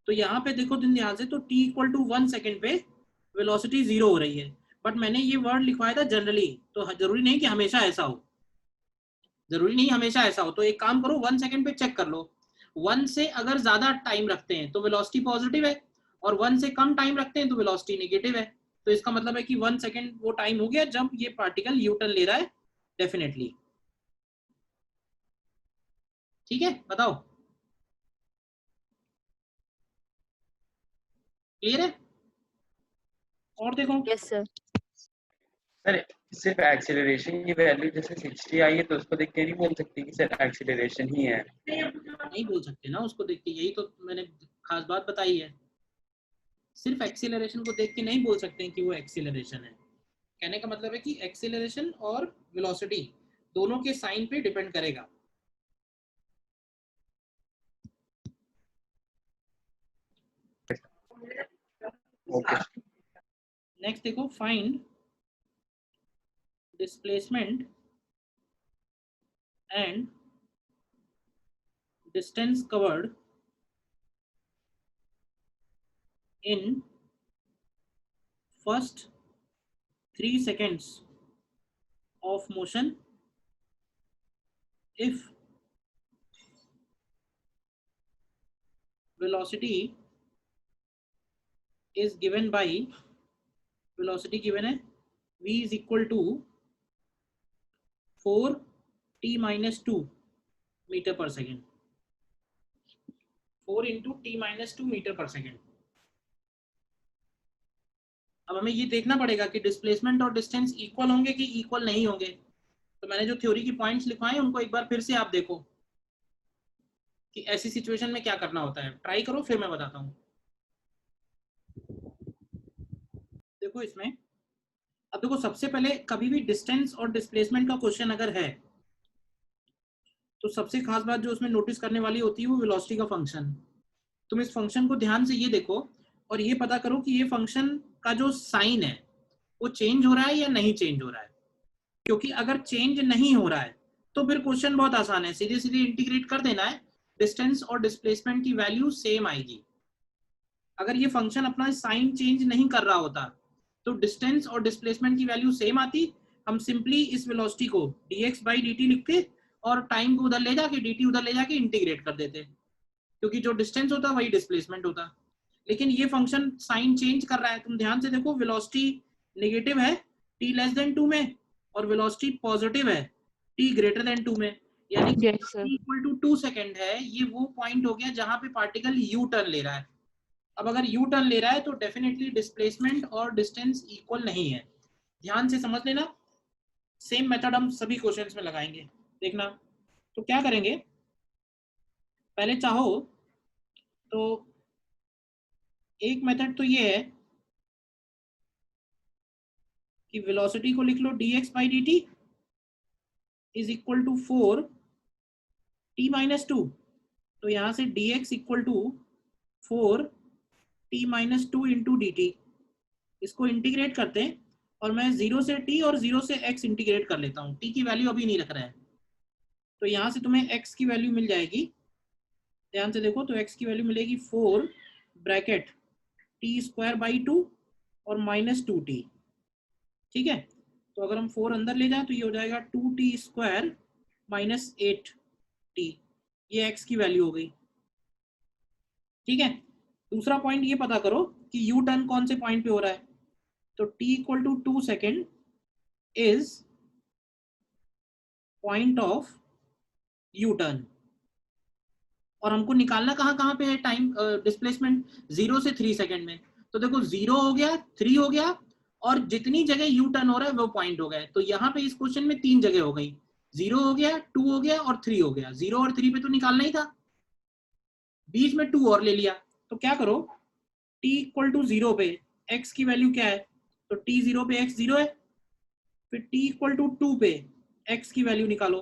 तो यहाँ पे देखो ध्यान से, तो t इक्वल टू 1 सेकेंड पे वेलोसिटी 0 हो रही है, बट मैंने ये वर्ड लिखवाया था जनरली, तो जरूरी नहीं कि हमेशा ऐसा हो, जरूरी नहीं हमेशा ऐसा हो। तो एक काम करो, 1 सेकेंड पे चेक कर लो, 1 से अगर ज्यादा टाइम रखते हैं तो वेलोसिटी पॉजिटिव है, और 1 से कम टाइम रखते हैं तो वेलोसिटी नेगेटिव है। तो इसका मतलब है कि 1 सेकेंड वो टाइम हो गया जब ये पार्टिकल यू टर्न ले रहा है, डेफिनेटली। ठीक है, बताओ क्लियर है? और देखो, यस सर। सर सिर्फ एक्सीलरेशन की वैल्यू जैसे 60 आई है तो उसको देख के नहीं बोल सकते कि सर एक्सीलरेशन ही है। नहीं बोल सकते ना उसको देख के, यही तो मैंने खास बात बताई है। सिर्फ एक्सीलरेशन को देख के नहीं बोल सकते हैं कि वो एक्सीलरेशन है। कहने का मतलब है कि एक्सीलरेशन और वेलोसिटी दोनों के साइन पे डिपेंड करेगा। ओके। नेक्स्ट देखो, find displacement and distance covered in first 3 seconds of motion if velocity is given by, velocity given है v is equal to 4t minus 2 meter per second, 4 into t minus 2 meter per second। अब हमें ये देखना पड़ेगा कि displacement और distance equal होंगे कि इक्वल नहीं होंगे। तो मैंने जो थ्योरी की पॉइंट्स लिखवाए उनको एक बार फिर से आप देखो कि ऐसी सिचुएशन में क्या करना होता है। ट्राई करो, फिर मैं बताता हूँ। देखो इसमें, अब देखो सबसे पहले कभी भी डिस्टेंस और डिस्प्लेसमेंट का क्वेश्चन अगर है तो सबसे खास बात जो उसमें नोटिस करने वाली होती है वो वेलोसिटी का फंक्शन। तुम इस फंक्शन को ध्यान से ये देखो और ये पता करो कि ये फंक्शन का जो साइन है वो चेंज हो रहा है या नहीं चेंज हो रहा है। क्योंकि अगर चेंज नहीं हो रहा है तो फिर क्वेश्चन बहुत आसान है, सीधे सीधे इंटीग्रेट कर देना है, डिस्टेंस और डिस्प्लेसमेंट की वैल्यू सेम आएगी। अगर ये फंक्शन अपना साइन चेंज नहीं कर रहा होता तो डिस्टेंस और डिस्प्लेसमेंट की वैल्यू सेम आती, हम सिंपली इस वेलोसिटी को dx by dt लिखते और टाइम को उधर ले जाके dt उधर ले जाके इंटीग्रेट कर देते, क्योंकि जो डिस्टेंस होता वही डिस्प्लेसमेंट होता। लेकिन ये फंक्शन साइन चेंज कर रहा है। तुम ध्यान से देखो, वेलोसिटी नेगेटिव है t लेस देन 2 में और वेलोसिटी पॉजिटिव है t ग्रेटर देन 2 में, यानी कि Yes, sir. t equal to 2 second है। ये वो पॉइंट हो गया जहां पे पार्टिकल यू टर्न ले रहा है। अब अगर यू टर्न ले रहा है तो डेफिनेटली डिस्प्लेसमेंट और डिस्टेंस इक्वल नहीं है। ध्यान से समझ लेना, सेम मेथड हम सभी क्वेश्चंस में लगाएंगे, देखना। तो क्या करेंगे, पहले चाहो तो एक मेथड तो ये है कि वेलोसिटी को लिख लो dx by dt is equal to 4t minus 2। तो यहां से dx equal to 4t minus 2 into dt, इसको इंटीग्रेट करते हैं और मैं 0 से t और 0 से x इंटीग्रेट कर लेता हूँ। t की वैल्यू अभी नहीं रख रहा है, तो यहाँ से तुम्हें x की वैल्यू मिल जाएगी। ध्यान से देखो, तो x की वैल्यू मिलेगी 4 ब्रैकेट t स्क्वायर बाई 2 और माइनस 2t। ठीक है, तो अगर हम 4 अंदर ले जाएं तो ये हो जाएगा 2t स्क्वायर माइनस 8t, ये x की वैल्यू हो गई। ठीक है, दूसरा पॉइंट ये पता करो कि यू टर्न कौन से पॉइंट पे हो रहा है। तो t equal to 2 second is point of U turn. और हमको निकालना कहाँ कहाँ पे है टाइम डिस्प्लेसमेंट, 0 से 3 सेकेंड में। तो देखो 0 हो गया, 3 हो गया और जितनी जगह यू टर्न हो रहा है वो पॉइंट हो गए। तो यहाँ पे इस क्वेश्चन में 3 जगह हो गई, 0 हो गया, 2 हो गया और 3 हो गया। 0 और 3 पे तो निकालना ही था, बीच में 2 और ले लिया। तो क्या करो, t इक्वल टू 0 पे x की वैल्यू क्या है, तो t 0 पे x 0 है, फिर t इक्वल टू 2 पे x की वैल्यू निकालो।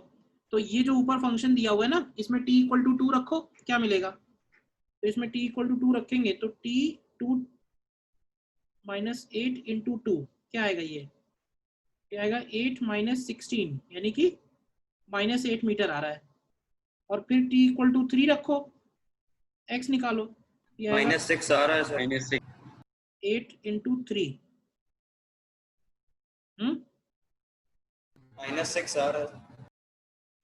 तो ये जो ऊपर फंक्शन दिया हुआ है ना, इसमें t इक्वल टू 2 रखो, क्या मिलेगा। तो इसमें t इक्वल टू 2 रखेंगे तो t 2 माइनस 8 इंटू 2 क्या आएगा, ये आएगा 8 माइनस 16, यानी कि माइनस 8 मीटर आ रहा है। और फिर t इक्वल टू 3 रखो, x निकालो, ये आएगा माइनस 6 आ रहा है सर, माइनस 6 8 इंटू 3, माइनस 6 आ रहा है।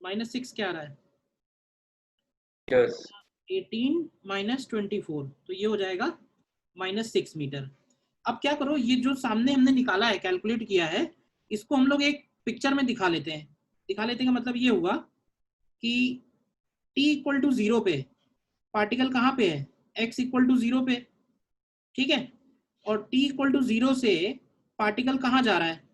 माइनस 6 क्या आ रहा है, यस 18 माइनस 24, तो ये हो जाएगा माइनस 6 मीटर। अब क्या करो, ये जो सामने हमने निकाला है, कैलकुलेट किया है, इसको हम लोग एक पिक्चर में दिखा लेते हैं। दिखा लेते हैं का मतलब ये हुआ कि t इक्वल टू 0 पे पार्टिकल कहाँ पे है, x इक्वल टू 0 पे। ठीक है, और t इक्वल टू 0 से पार्टिकल कहाँ जा रहा है,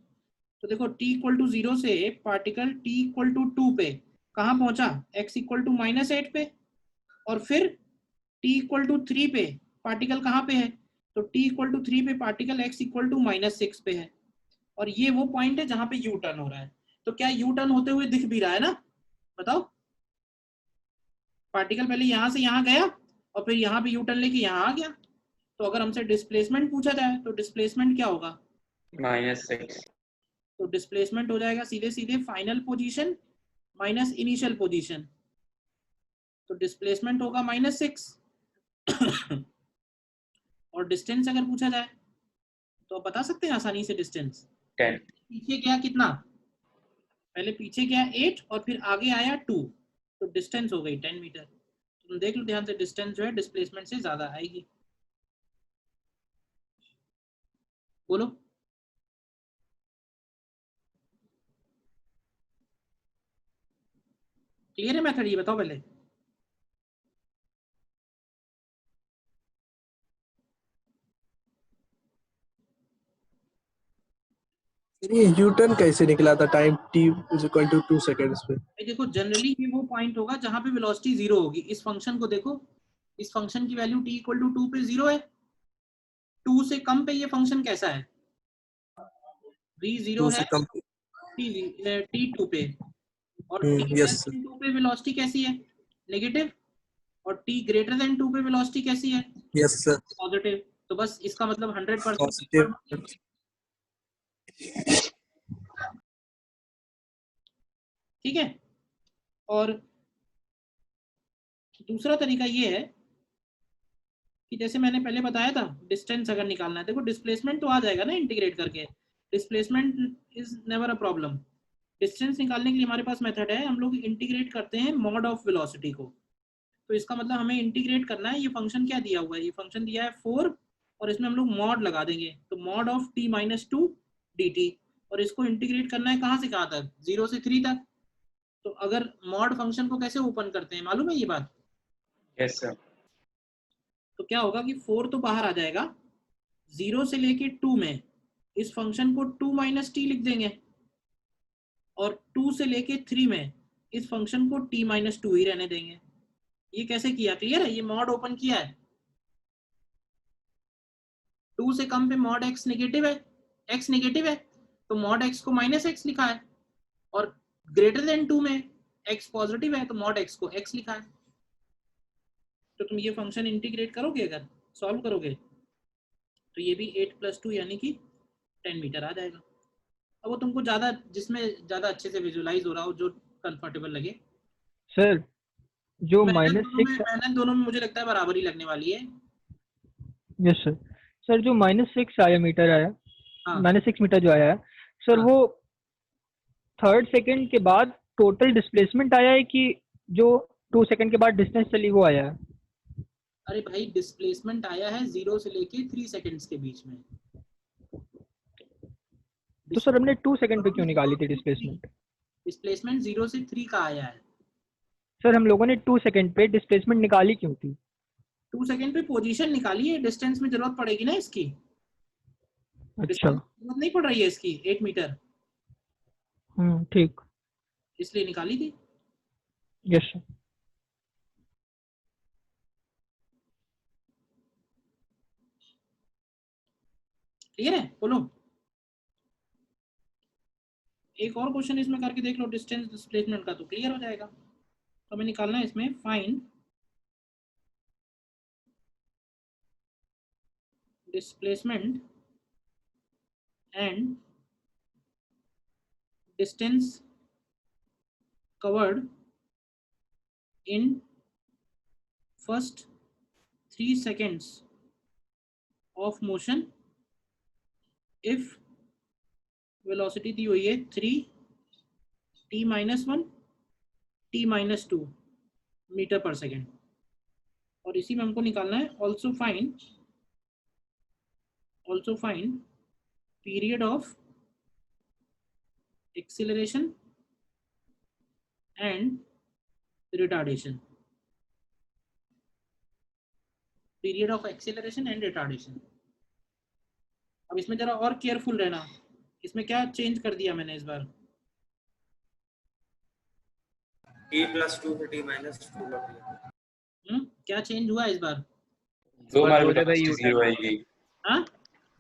तो देखो t इक्वल टू 0 से पार्टिकल t इक्वल टू 2 पे कहाँ पहुंचा, x इक्वल टू माइनस 8 पे। और फिर t इक्वल टू 3 पे पार्टिकल कहाँ पे है, तो t इक्वल टू 3 पे particle x equal to minus 6 पे है। और ये वो पॉइंट है जहां पे यू टर्न हो रहा है। तो क्या यू टर्न होते हुए दिख भी रहा है ना, बताओ। पार्टिकल पहले यहां से यहां गया और फिर यहाँ पे यू टर्न लेके यहाँ आ गया। तो अगर हमसे डिस्प्लेसमेंट पूछा जाए तो डिस्प्लेसमेंट क्या होगा, माइनस 6 तो डिस्प्लेसमेंट हो जाएगा सीधे सीधे final position minus initial position. तो डिस्प्लेसमेंट होगा माइनस 6 और डिस्टेंस अगर पूछा जाए तो आप बता सकते हैं आसानी से डिस्टेंस। 10 पीछे गया कितना, पहले पीछे गया 8 और फिर आगे आया 2, तो डिस्टेंस हो गई 10 मीटर। तुम देख लो ध्यान से, डिस्टेंस जो है डिस्प्लेसमेंट से ज्यादा आएगी। बोलो। क्लियर है मेथड, ये बताओ पहले। ये यू टर्न कैसे निकला था time t is equal to 2 seconds पे? देखो जनरली ये वो पॉइंट होगा जहां पे वेलोसिटी 0 होगी। इस फंक्शन को देखो, इस फंक्शन की वैल्यू t इक्वल टू 2 पे 0 है। 2 से कम पे ये फंक्शन कैसा है, v 0 2 है, से कम। t 2 पे, और t यस लेस देन 2 पे वेलोसिटी कैसी है, नेगेटिव, और t ग्रेटर देन 2 पे वेलोसिटी कैसी है, यस सर। पॉजिटिव। तो बस इसका मतलब 100% पॉजिटिव। ठीक है। और दूसरा तरीका ये है कि जैसे मैंने पहले बताया था, डिस्टेंस अगर निकालना है, देखो डिस्प्लेसमेंट तो आ जाएगा ना इंटीग्रेट करके, displacement is never a problem. Distance निकालने के लिए हमारे पास मेथड है, हम लोग इंटीग्रेट करते हैं मॉड ऑफ वेलोसिटी को। तो इसका मतलब हमें इंटीग्रेट करना है, ये फंक्शन क्या दिया हुआ है, ये फंक्शन दिया है 4, और इसमें हम लोग मॉड लगा देंगे, तो mod of t minus 2 dt, और इसको इंटीग्रेट करना है कहाँ से कहाँ तक, 0 से 3 तक। तो अगर मॉड फंक्शन को कैसे ओपन करते हैं मालूम है ये बात? Yes sir. तो क्या होगा कि 4 तो बाहर आ जाएगा, 0 से लेके 2 में इस फंक्शन को 2 माइनस टी लिख देंगे, और 2 से लेके 3 में इस फंक्शन को t माइनस 2 ही रहने देंगे। ये कैसे किया, क्लियर है? ये मॉड ओपन किया है, 2 से कम पे मॉड x नेगेटिव है, x नेगेटिव है तो मॉड x को माइनस x लिखा है, और ग्रेटर देन 2 में x पॉजिटिव है तो मॉड x को x लिखा है। तो तुम ये फंक्शन इंटीग्रेट करोगे, अगर सॉल्व करोगे तो ये भी 8 प्लस 2 यानी कि 10 मीटर आ जाएगा। अब वो तुमको ज़्यादा, जिसमें ज़्यादा अच्छे से विजुलाइज हो रहा हो, जो कंफर्टेबल लगे। सर जो मेहनत -6 दोनों में मुझे लगता है बराबर ही लगने वाली है। Yes sir. सर जो -6 आया मीटर आया, हाँ -6 मीटर जो आया है सर, हाँ। वो 3rd सेकंड के बाद टोटल डिस्प्लेसमेंट आया है कि जो 2 सेकंड के बाद डिस्टेंस चली वो आया है? अरे भाई डिस्प्लेसमेंट आया है 0 से लेके 3 सेकंड्स के बीच में। तो सर हमने 2 सेकंड पे क्यों निकाली थी डिस्प्लेसमेंट? डिस्प्लेसमेंट 0 से 3 का आया है। सर हम लोगों ने 2 सेकंड पे डिस्प्लेसमेंट निकाली क्यों थी? 2 सेकंड पे पोजीशन निकाली है, डिस्टेंस में जरूरत पड़ेगी ना इसकी। अच्छा। जरूरत नहीं पड़ रही है इसकी 8 मीटर, ठीक। इसलिए निकाली थी। Yes sir. क्लियर है? बोलो। एक और क्वेश्चन इसमें करके देख लो डिस्टेंस डिस्प्लेसमेंट का, तो क्लियर हो जाएगा। तो हमें निकालना है इसमें, find displacement and distance covered in first 3 seconds of motion if velocity दी हुई है 3 t minus 1 t minus 2 metre पर सेकेंड, और इसी में हमको निकालना है also find period of acceleration and retardation, period of acceleration and retardation. अब इसमें जरा और केयरफुल रहना, इसमें क्या चेंज कर दिया मैंने इस बार, t प्लस 2 से t माइनस 2 कर दिया। क्या चेंज हुआ इस बार? 2 बार दो जगह वेलोसिटी U-turn 0 आएगी। हाँ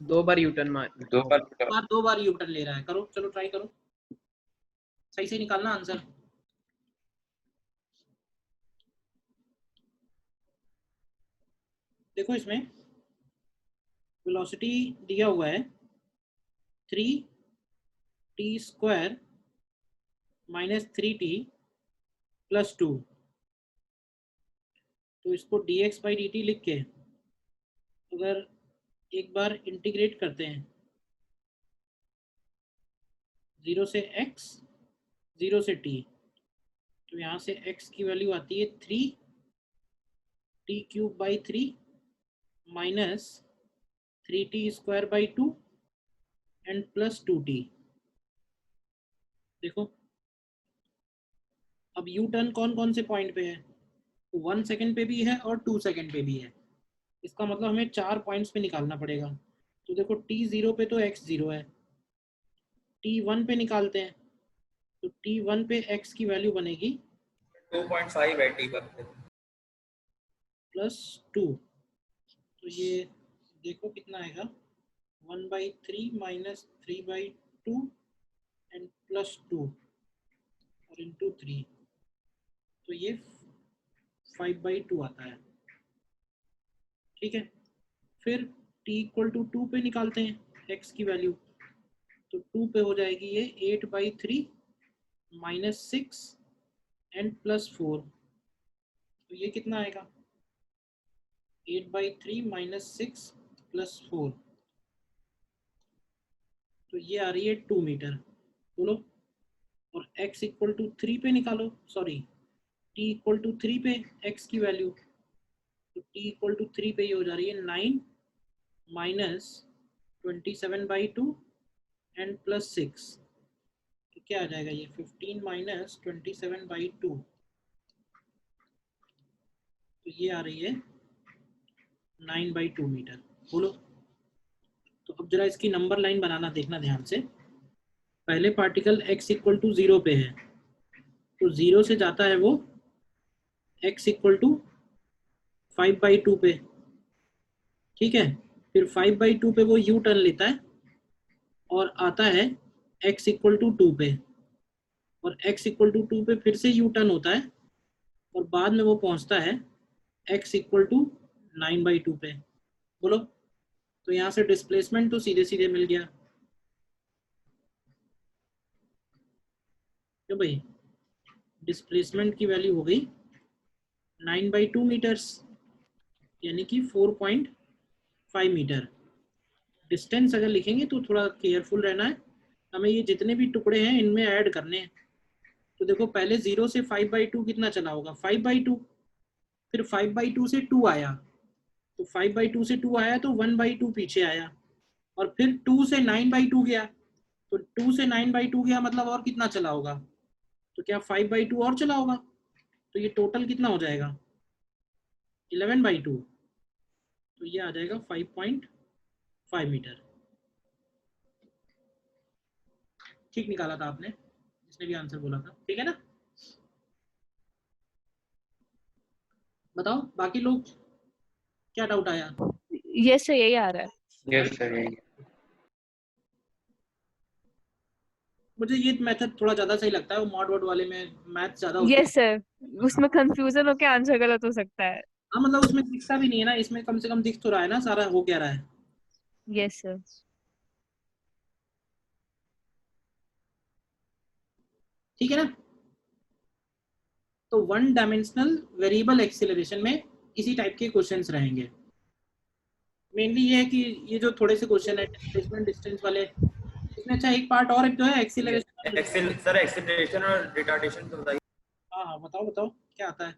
2 बार यूटर्न मार 2 बार 2 बार यूटर्न ले रहा है। करो, चलो ट्राई करो, सही से निकालना आंसर। देखो इसमें वेलोसिटी दिया हुआ है 3t² माइनस 3t प्लस 2, तो इसको dx बाई dt लिख के अगर एक बार इंटीग्रेट करते हैं 0 से x, 0 से t, तो यहाँ से x की वैल्यू आती है 3t³/3 minus 3t²/2 and plus 2t। देखो अब यू टर्न कौन कौन से पॉइंट पे है, तो 1 सेकेंड पे भी है और 2 सेकेंड पे भी है। इसका मतलब हमें 4 पॉइंट्स पे निकालना पड़ेगा। तो देखो t0 पे तो x 0 है, t1 पे निकालते हैं, तो t1 पे x की वैल्यू बनेगी 2.5 है t पर +2। तो ये देखो कितना आएगा 1/3 माइनस 3/2 एंड +2 और इंटू 3, तो ये 5/2 आता है। ठीक है, फिर t = 2 पे निकालते हैं x की वैल्यू, तो 2 पे हो जाएगी ये 8/3 माइनस 6 एंड +4, तो ये कितना आएगा 8/3 माइनस 6 +4, तो ये आ रही है 2 मीटर। बोलो, और x = 3 पे निकालो, सॉरी t = 3 पे x की वैल्यू, तो t = 3 पे ये हो जा रही है 9 माइनस 27/2 एंड +6, तो क्या आ जाएगा ये 15 माइनस 27/2, तो ये आ रही है 9/2 मीटर। बोलो, तो अब जरा इसकी नंबर लाइन बनाना देखना ध्यान से। पहले पार्टिकल x = 0 पे है, तो 0 से जाता है वो x = 5/2 पे, ठीक है, फिर 5/2 पे वो यू टर्न लेता है और आता है x = 2 पे, और x = 2 पे फिर से यू टर्न होता है और बाद में वो पहुंचता है x = 9/2 पे। बोलो, तो यहाँ से डिस्प्लेसमेंट तो सीधे सीधे मिल गया क्यों भाई, डिस्प्लेसमेंट की वैल्यू हो गई 9/2 मीटर्स, यानी कि 4.5 मीटर। डिस्टेंस अगर लिखेंगे तो थोड़ा केयरफुल रहना है, हमें ये जितने भी टुकड़े हैं इनमें ऐड करने हैं। तो देखो पहले 0 से 5/2 कितना चला होगा 5/2, फिर 5/2 से 2 आया, तो 5/2 से 2 आया तो 1/2 पीछे आया, और फिर 2 से 9/2 गया, तो 2 से 9/2 गया मतलब और कितना चला होगा, तो क्या 5/2 और चला होगा, तो ये टोटल कितना हो जाएगा 11/2, तो ये आ जाएगा 5.5 मीटर। ठीक निकाला था आपने, जिसने भी आंसर बोला था, ठीक है ना। बताओ बाकी लोग क्या डाउट आया। यस सर, यही आ रहा है। यस सर यही। मुझे ये मेथड थोड़ा ज्यादा सही लगता है, वो मॉड वर्ड वाले में मैथ ज्यादा होती है। यस सर, उसमें कंफ्यूजन होके आंसर गलत हो सकता है। हाँ मतलब उसमें दिखता भी नहीं है ना, इसमें कम से कम दिख तो रहा है ना सारा हो क्या रहा है। Yes sir. ठीक है ना। तो वन डायमेंशनल वेरिएबल एक्सीलरेशन में इसी टाइप के क्वेश्चंस रहेंगे। मेनली ये है कि ये जो थोड़े से क्वेश्चन है डिस्प्लेसमेंट डिस्टेंस वाले, इसमें अच्छा एक पार्ट और जो है एक्सीलरेशन। सर एक्सीलरेशन और रिटार्डेशन तो बताइए। हाँ हाँ बताओ बताओ क्या आता है।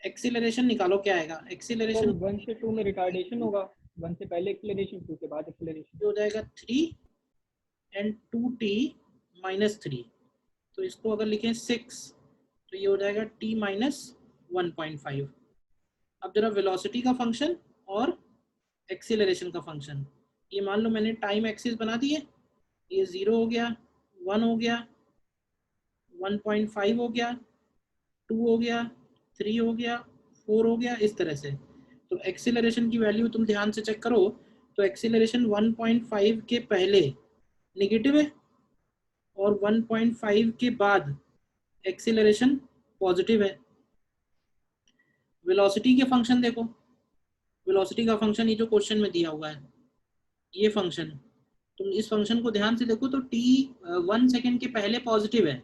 एक्सीलरेशन निकालो, क्या आएगा एक्सीलरेशन। 1 से 2 में रिटार्डेशन होगा, 1 से पहले एक्सीलरेशन, 2 के बाद एक्सीलरेशन। हो जाएगा 3 एंड 2t माइनस 3, तो इसको अगर लिखें 6 तो ये हो जाएगा t माइनस 1.5। अब जरा वेलोसिटी का फंक्शन और एक्सीलरेशन का फंक्शन, ये मान लो मैंने टाइम एक्सिस बना दी है, ये 0 हो गया, 1 हो गया, 1.5 हो गया, 2 हो गया, 3 हो गया, 4 हो गया, इस तरह से। तो एक्सीलरेशन की वैल्यू तुम ध्यान से चेक करो, तो एक्सीलरेशन 1.5 के पहले नेगेटिव है और 1.5 के बाद एक्सीलरेशन पॉजिटिव है। वेलोसिटी के फंक्शन देखो, वेलोसिटी का फंक्शन ये जो क्वेश्चन में दिया हुआ है ये फंक्शन, तुम इस फंक्शन को ध्यान से देखो तो t 1 सेकेंड के पहले पॉजिटिव है,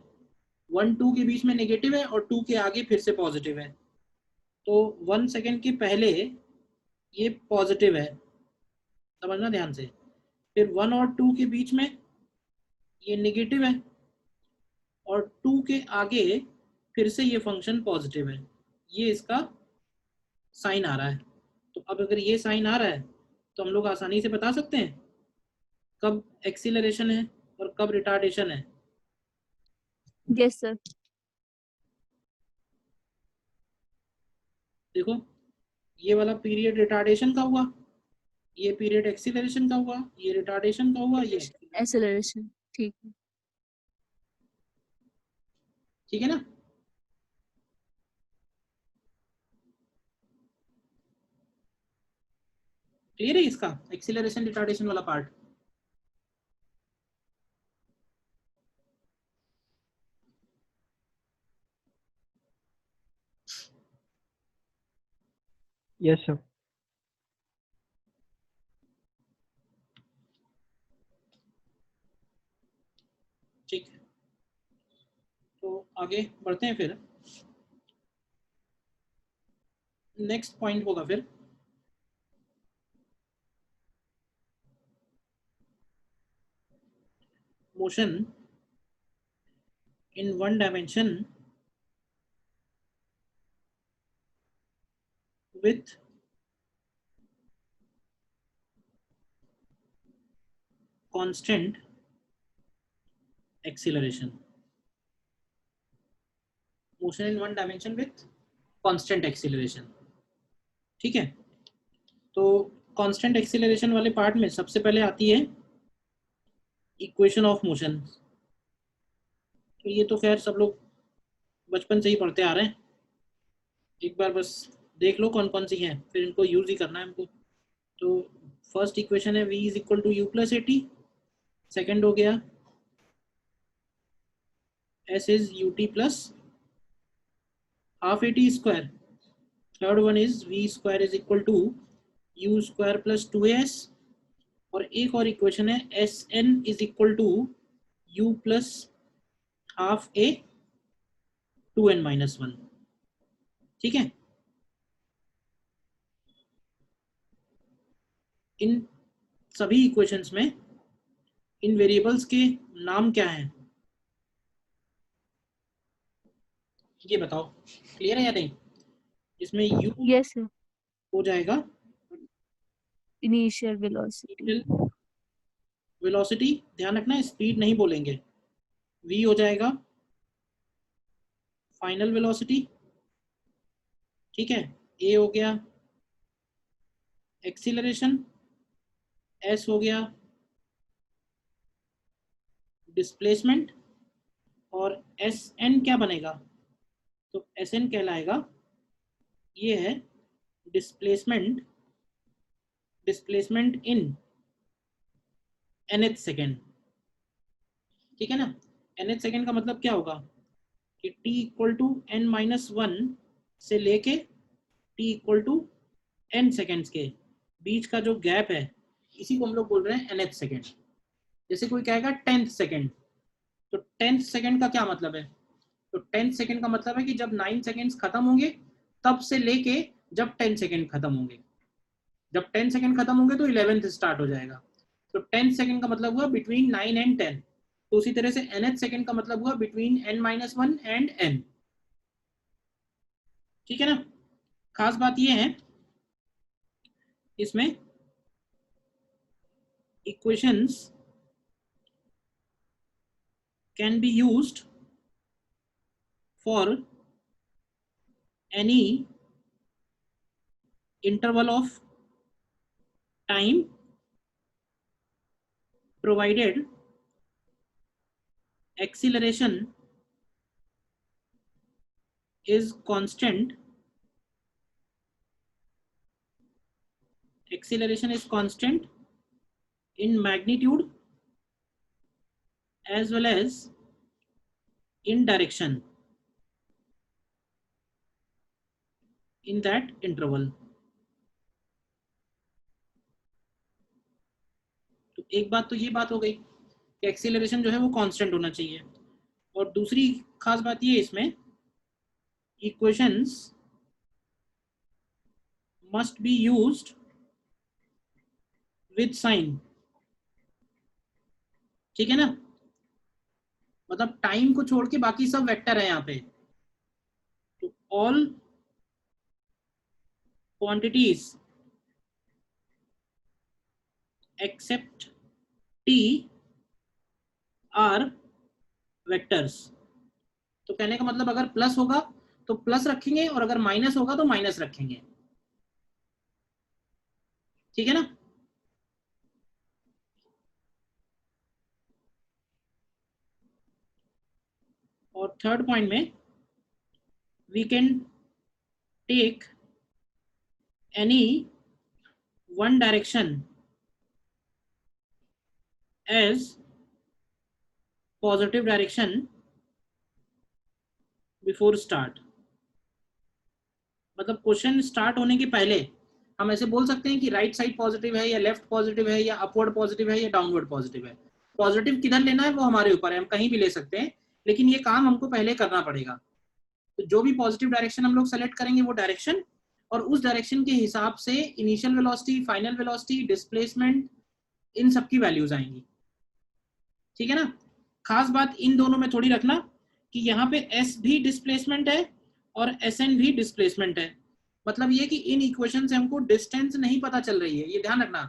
1-2 के बीच में नेगेटिव है और 2 के आगे फिर से पॉजिटिव है। तो 1 सेकेंड के पहले ये पॉजिटिव है, समझना ध्यान से। फिर 1 और 2 के बीच में ये नेगेटिव है और 2 के आगे फिर से ये फंक्शन पॉजिटिव है, ये इसका साइन आ रहा है। तो अब अगर ये साइन आ रहा है तो हम लोग आसानी से बता सकते हैं कब एक्सीलरेशन है और कब रिटार्डेशन है। Yes sir. देखो ये वाला पीरियड रिटार्डेशन का हुआ, ये पीरियड एक्सीलरेशन का हुआ, ये रिटार्डेशन का हुआ, ये एक्सेलरेशन। ठीक है। ठीक है ना। क्लियर है इसका एक्सीलरेशन रिटार्डेशन वाला पार्ट। Yes sir. ठीक है, तो आगे बढ़ते हैं। फिर नेक्स्ट पॉइंट होगा फिर motion in one dimension with constant acceleration. Motion in one dimension with constant acceleration. ठीक है, तो constant acceleration वाले पार्ट में सबसे पहले आती है इक्वेशन ऑफ मोशन। तो ये तो खैर सब लोग बचपन से ही पढ़ते आ रहे हैं, एक बार बस देख लो कौन कौन सी हैं, फिर इनको यूज ही करना है हमको। तो फर्स्ट इक्वेशन है v is equal to u plus a t, second हो गया s is u t plus half a t square, third one is v square is equal to u square plus 2as, और एक और इक्वेशन है s n is equal to u plus half a 2n minus 1। ठीक है, इन सभी equations में इन variables के नाम क्या हैं ये बताओ, क्लियर है या नहीं। इसमें u यस सर। हो जाएगा इनिशियल वेलोसिटी। वेलोसिटी, ध्यान रखना स्पीड नहीं बोलेंगे। v हो जाएगा फाइनल वेलोसिटी, ठीक है। a हो गया एक्सीलरेशन, s हो गया डिस्प्लेसमेंट, और एस एन क्या बनेगा, तो एस एन कहलाएगा ये है displacement, displacement in nth second. ठीक है ना, nth सेकेंड का मतलब क्या होगा कि t equal to n minus 1 से लेके t equal to n seconds के बीच का जो गैप है इसी को हम लोग बोल रहे हैं nth सेकेंड। जैसे कोई कहेगा 10th सेकेंड, तो 10th सेकेंड का क्या मतलब है, तो 10th सेकेंड का मतलब है कि जब 9 सेकेंड्स खत्म होंगे तब से लेके जब 10 सेकेंड खत्म होंगे, जब 10 सेकेंड खत्म होंगे तो 11th स्टार्ट हो जाएगा। तो 10th सेकेंड का मतलब हुआ बिटवीन 9 एंड 10। तो उसी तरह से nth सेकेंड का मतलब हुआ बिटवीन n-1 एंड n। ठीक है ना, खास बात ये है इसमें equations can be used for any interval of time provided acceleration is constant, acceleration is constant in magnitude as well as in direction in that interval। तो एक बात तो ये बात हो गई कि एक्सीलरेशन जो है वो कांस्टेंट होना चाहिए, और दूसरी खास बात ये इसमें equations must be used with sign. ठीक है ना, मतलब टाइम को छोड़ के बाकी सब वेक्टर है यहाँ पे। तो all quantities except t are vectors. तो कहने का मतलब अगर प्लस होगा तो प्लस रखेंगे और अगर माइनस होगा तो माइनस रखेंगे, ठीक है ना। और थर्ड पॉइंट में we can take any one direction as positive direction before start. मतलब क्वेश्चन स्टार्ट होने के पहले हम ऐसे बोल सकते हैं कि राइट साइड पॉजिटिव है या लेफ्ट पॉजिटिव है या अपवर्ड पॉजिटिव है या डाउनवर्ड पॉजिटिव है। पॉजिटिव किधर लेना है वो हमारे ऊपर है, हम कहीं भी ले सकते हैं, लेकिन ये काम हमको पहले करना पड़ेगा। तो जो भी पॉजिटिव डायरेक्शन हम लोग सेलेक्ट करेंगे वो डायरेक्शन, और उस डायरेक्शन के हिसाब से initial velocity, final velocity, displacement, इन सब की वैल्यूज आएंगी, ठीक है ना। खास बात इन दोनों में थोड़ी रखना कि यहाँ पे s भी डिस्प्लेसमेंट है और sn भी डिस्प्लेसमेंट है। मतलब ये कि इन इक्वेशन से हमको डिस्टेंस नहीं पता चल रही है, ये ध्यान रखना।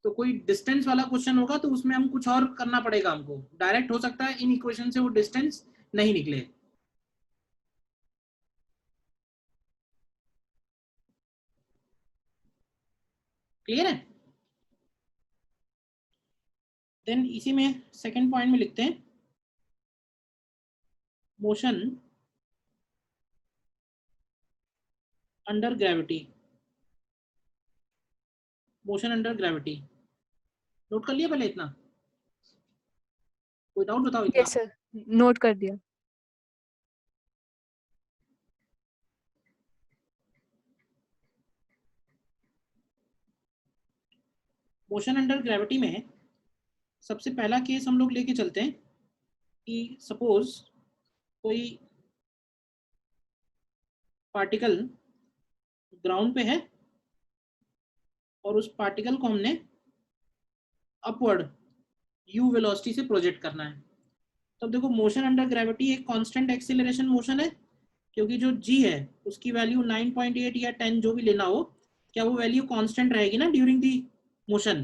तो कोई डिस्टेंस वाला क्वेश्चन होगा तो उसमें हम कुछ और करना पड़ेगा हमको। डायरेक्ट हो सकता है इन इक्वेशन से वो डिस्टेंस नहीं निकले। क्लियर है। देन इसी में सेकंड पॉइंट में लिखते हैं motion under gravity. Motion under gravity note कर लिया पहले इतना? कोई डाउट बताओ इतना? यस सर, नोट कर दिया। मोशन अंडर ग्रेविटी में सबसे पहला केस हम लोग लेके चलते हैं कि सपोज कोई पार्टिकल ग्राउंड पे है और उस पार्टिकल को हमने अपवर्ड u वेलोसिटी से प्रोजेक्ट करना है। तब देखो मोशन अंडर ग्रेविटी एक कांस्टेंट एक्सीलरेशन मोशन है, क्योंकि जो g है उसकी वैल्यू 9.8 या 10 जो भी लेना हो, क्या वो वैल्यू कांस्टेंट रहेगी ना ड्यूरिंग दी मोशन।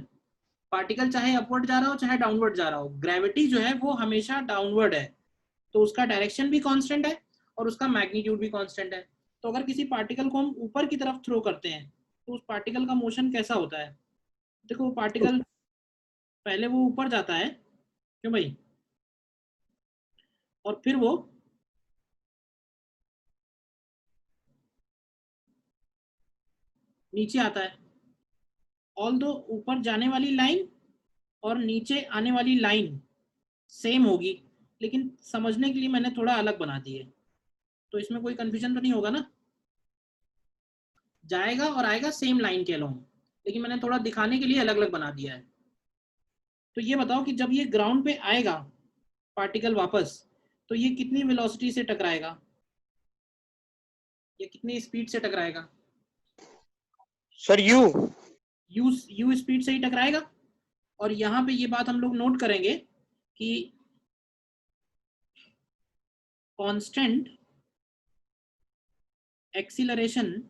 पार्टिकल चाहे अपवर्ड जा रहा हो चाहे डाउनवर्ड जा रहा हो, ग्रेविटी जो है वो हमेशा डाउनवर्ड है, तो उसका डायरेक्शन भी कांस्टेंट है और उसका मैग्नीट्यूड भी कांस्टेंट है। तो अगर किसी पार्टिकल को हम ऊपर की तरफ थ्रो करते हैं तो उस पार्टिकल का मोशन कैसा होता है? देखो वो पार्टिकल पहले वो ऊपर जाता है, क्यों भाई, और फिर वो नीचे आता है। ऑल्दो ऊपर जाने वाली लाइन और नीचे आने वाली लाइन सेम होगी, लेकिन समझने के लिए मैंने थोड़ा अलग बना दी है, तो इसमें कोई कंफ्यूजन तो नहीं होगा ना। जाएगा और आएगा सेम लाइन के अलोंग, लेकिन मैंने थोड़ा दिखाने के लिए अलग अलग बना दिया है। तो ये बताओ कि जब ये ग्राउंड पे आएगा पार्टिकल वापस, तो ये कितनी वेलोसिटी से टकराएगा, ये कितनी स्पीड से टकराएगा? सर यू स्पीड से ही टकराएगा। और यहाँ पे ये बात हम लोग नोट करेंगे कि constant acceleration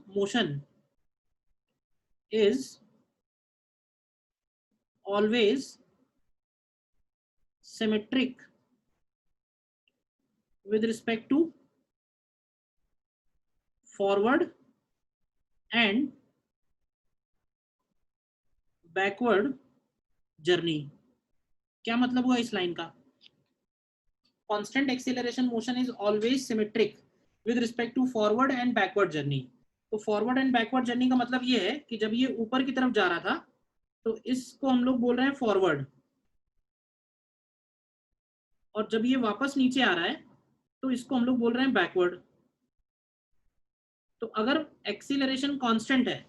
motion is always symmetric with respect to forward and backward journey। क्या मतलब हुआ इस लाइन का? constant acceleration motion is always symmetric with respect to forward and backward journey। तो फॉरवर्ड एंड बैकवर्ड जर्नी का मतलब ये है कि जब ये ऊपर की तरफ जा रहा था तो इसको हम लोग बोल रहे हैं फॉरवर्ड, और जब ये वापस नीचे आ रहा है तो इसको हम लोग बोल रहे हैं बैकवर्ड। तो अगर एक्सीलरेशन कांस्टेंट है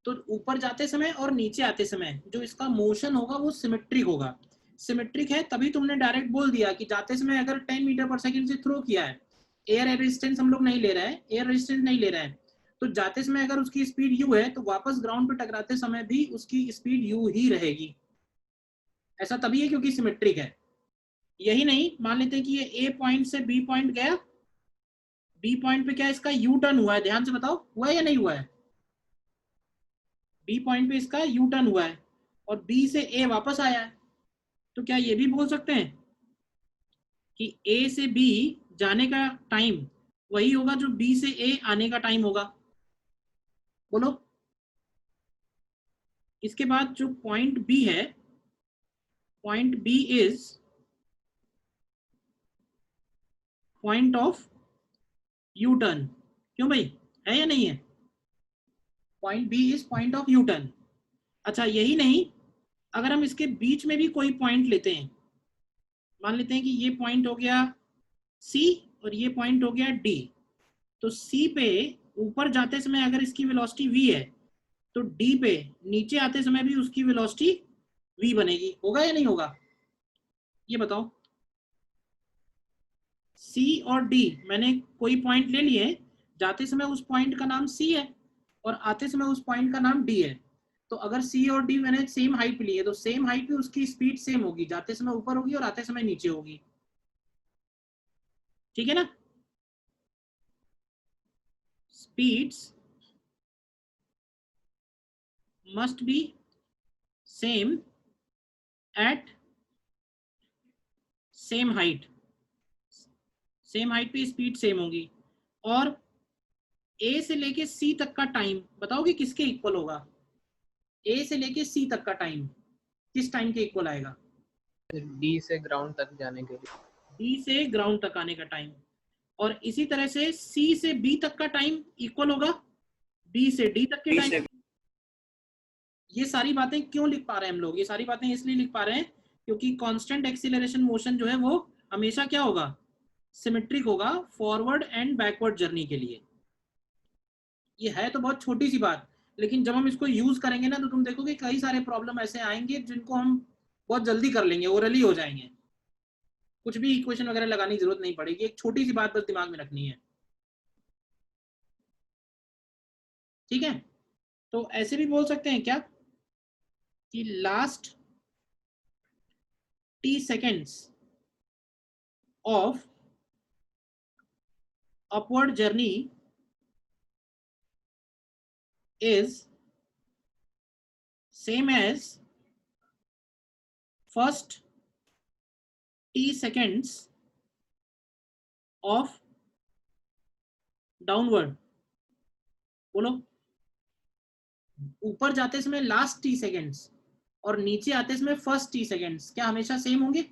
तो ऊपर जाते समय और नीचे आते समय जो इसका मोशन होगा वो सिमेट्रिक होगा। सिमेट्रिक है तभी तुमने डायरेक्ट बोल दिया कि जाते समय अगर 10 मीटर पर सेकंड से थ्रो किया है, एयर रेजिस्टेंस हम लोग नहीं ले रहे हैं, एयर रेजिस्टेंस नहीं ले रहे हैं, तो जाते समय अगर उसकी स्पीड u है तो वापस ग्राउंड पे टकराते समय भी उसकी स्पीड u ही रहेगी। ऐसा तभी है क्योंकि सिमेट्रिक है। यही नहीं, मान लेते हैं कि ये A पॉइंट से B पॉइंट गया, B पॉइंट पे क्या इसका यू टर्न हुआ है, ध्यान से बताओ हुआ है या नहीं हुआ है? B पॉइंट पे इसका यू टर्न हुआ है और B से A वापस आया है, तो क्या ये भी बोल सकते हैं कि A से B जाने का टाइम वही होगा जो B से A आने का टाइम होगा? बोलो। इसके बाद जो पॉइंट B है, point B is point of U turn. क्यों भाई, है या नहीं है? Point B is point of U turn. अच्छा, यही नहीं, अगर हम इसके बीच में भी कोई पॉइंट लेते हैं, मान लेते हैं कि ये पॉइंट हो गया C और ये पॉइंट हो गया D, तो C पे ऊपर जाते समय अगर इसकी वेलोसिटी v है तो D पे नीचे आते समय भी उसकी वेलोसिटी v बनेगी। होगा या नहीं होगा, ये बताओ। C और D मैंने कोई पॉइंट ले लिए, जाते समय उस पॉइंट का नाम C है और आते समय उस पॉइंट का नाम D है। तो अगर C और D मैंने सेम हाइट पे लिए तो सेम हाइट पे उसकी स्पीड सेम होगी, जाते समय ऊपर होगी और आते समय नीचे होगी। ठीक है ना? Speeds must be same at same height. Same height पे स्पीड सेम होगी। और A से लेके C तक का टाइम बताओगे किसके इक्वल होगा? A से लेके C तक का टाइम किस टाइम के इक्वल आएगा? डी से ग्राउंड तक जाने के लिए, D से ग्राउंड तक आने का टाइम। और इसी तरह से C से B तक का टाइम इक्वल होगा B से D तक के टाइम। ये सारी बातें क्यों लिख पा रहे हैं हम लोग? ये सारी बातें इसलिए लिख पा रहे हैं क्योंकि कांस्टेंट एक्सीलरेशन मोशन जो है वो हमेशा क्या होगा? सिमेट्रिक होगा फॉरवर्ड एंड बैकवर्ड जर्नी के लिए। ये है तो बहुत छोटी सी बात, लेकिन जब हम इसको यूज करेंगे ना तो तुम देखोगे कई सारे प्रॉब्लम ऐसे आएंगे जिनको हम बहुत जल्दी कर लेंगे, ओरली हो जाएंगे, कुछ भी इक्वेशन वगैरह लगाने की जरूरत नहीं पड़ेगी। एक छोटी सी बात बस दिमाग में रखनी है। ठीक है, तो ऐसे भी बोल सकते हैं क्या कि last t seconds of upward journey is same as first t seconds of downward। बोलो, ऊपर जाते समय लास्ट t सेकेंड्स और नीचे आते समय फर्स्ट t सेकेंड्स क्या हमेशा सेम होंगे?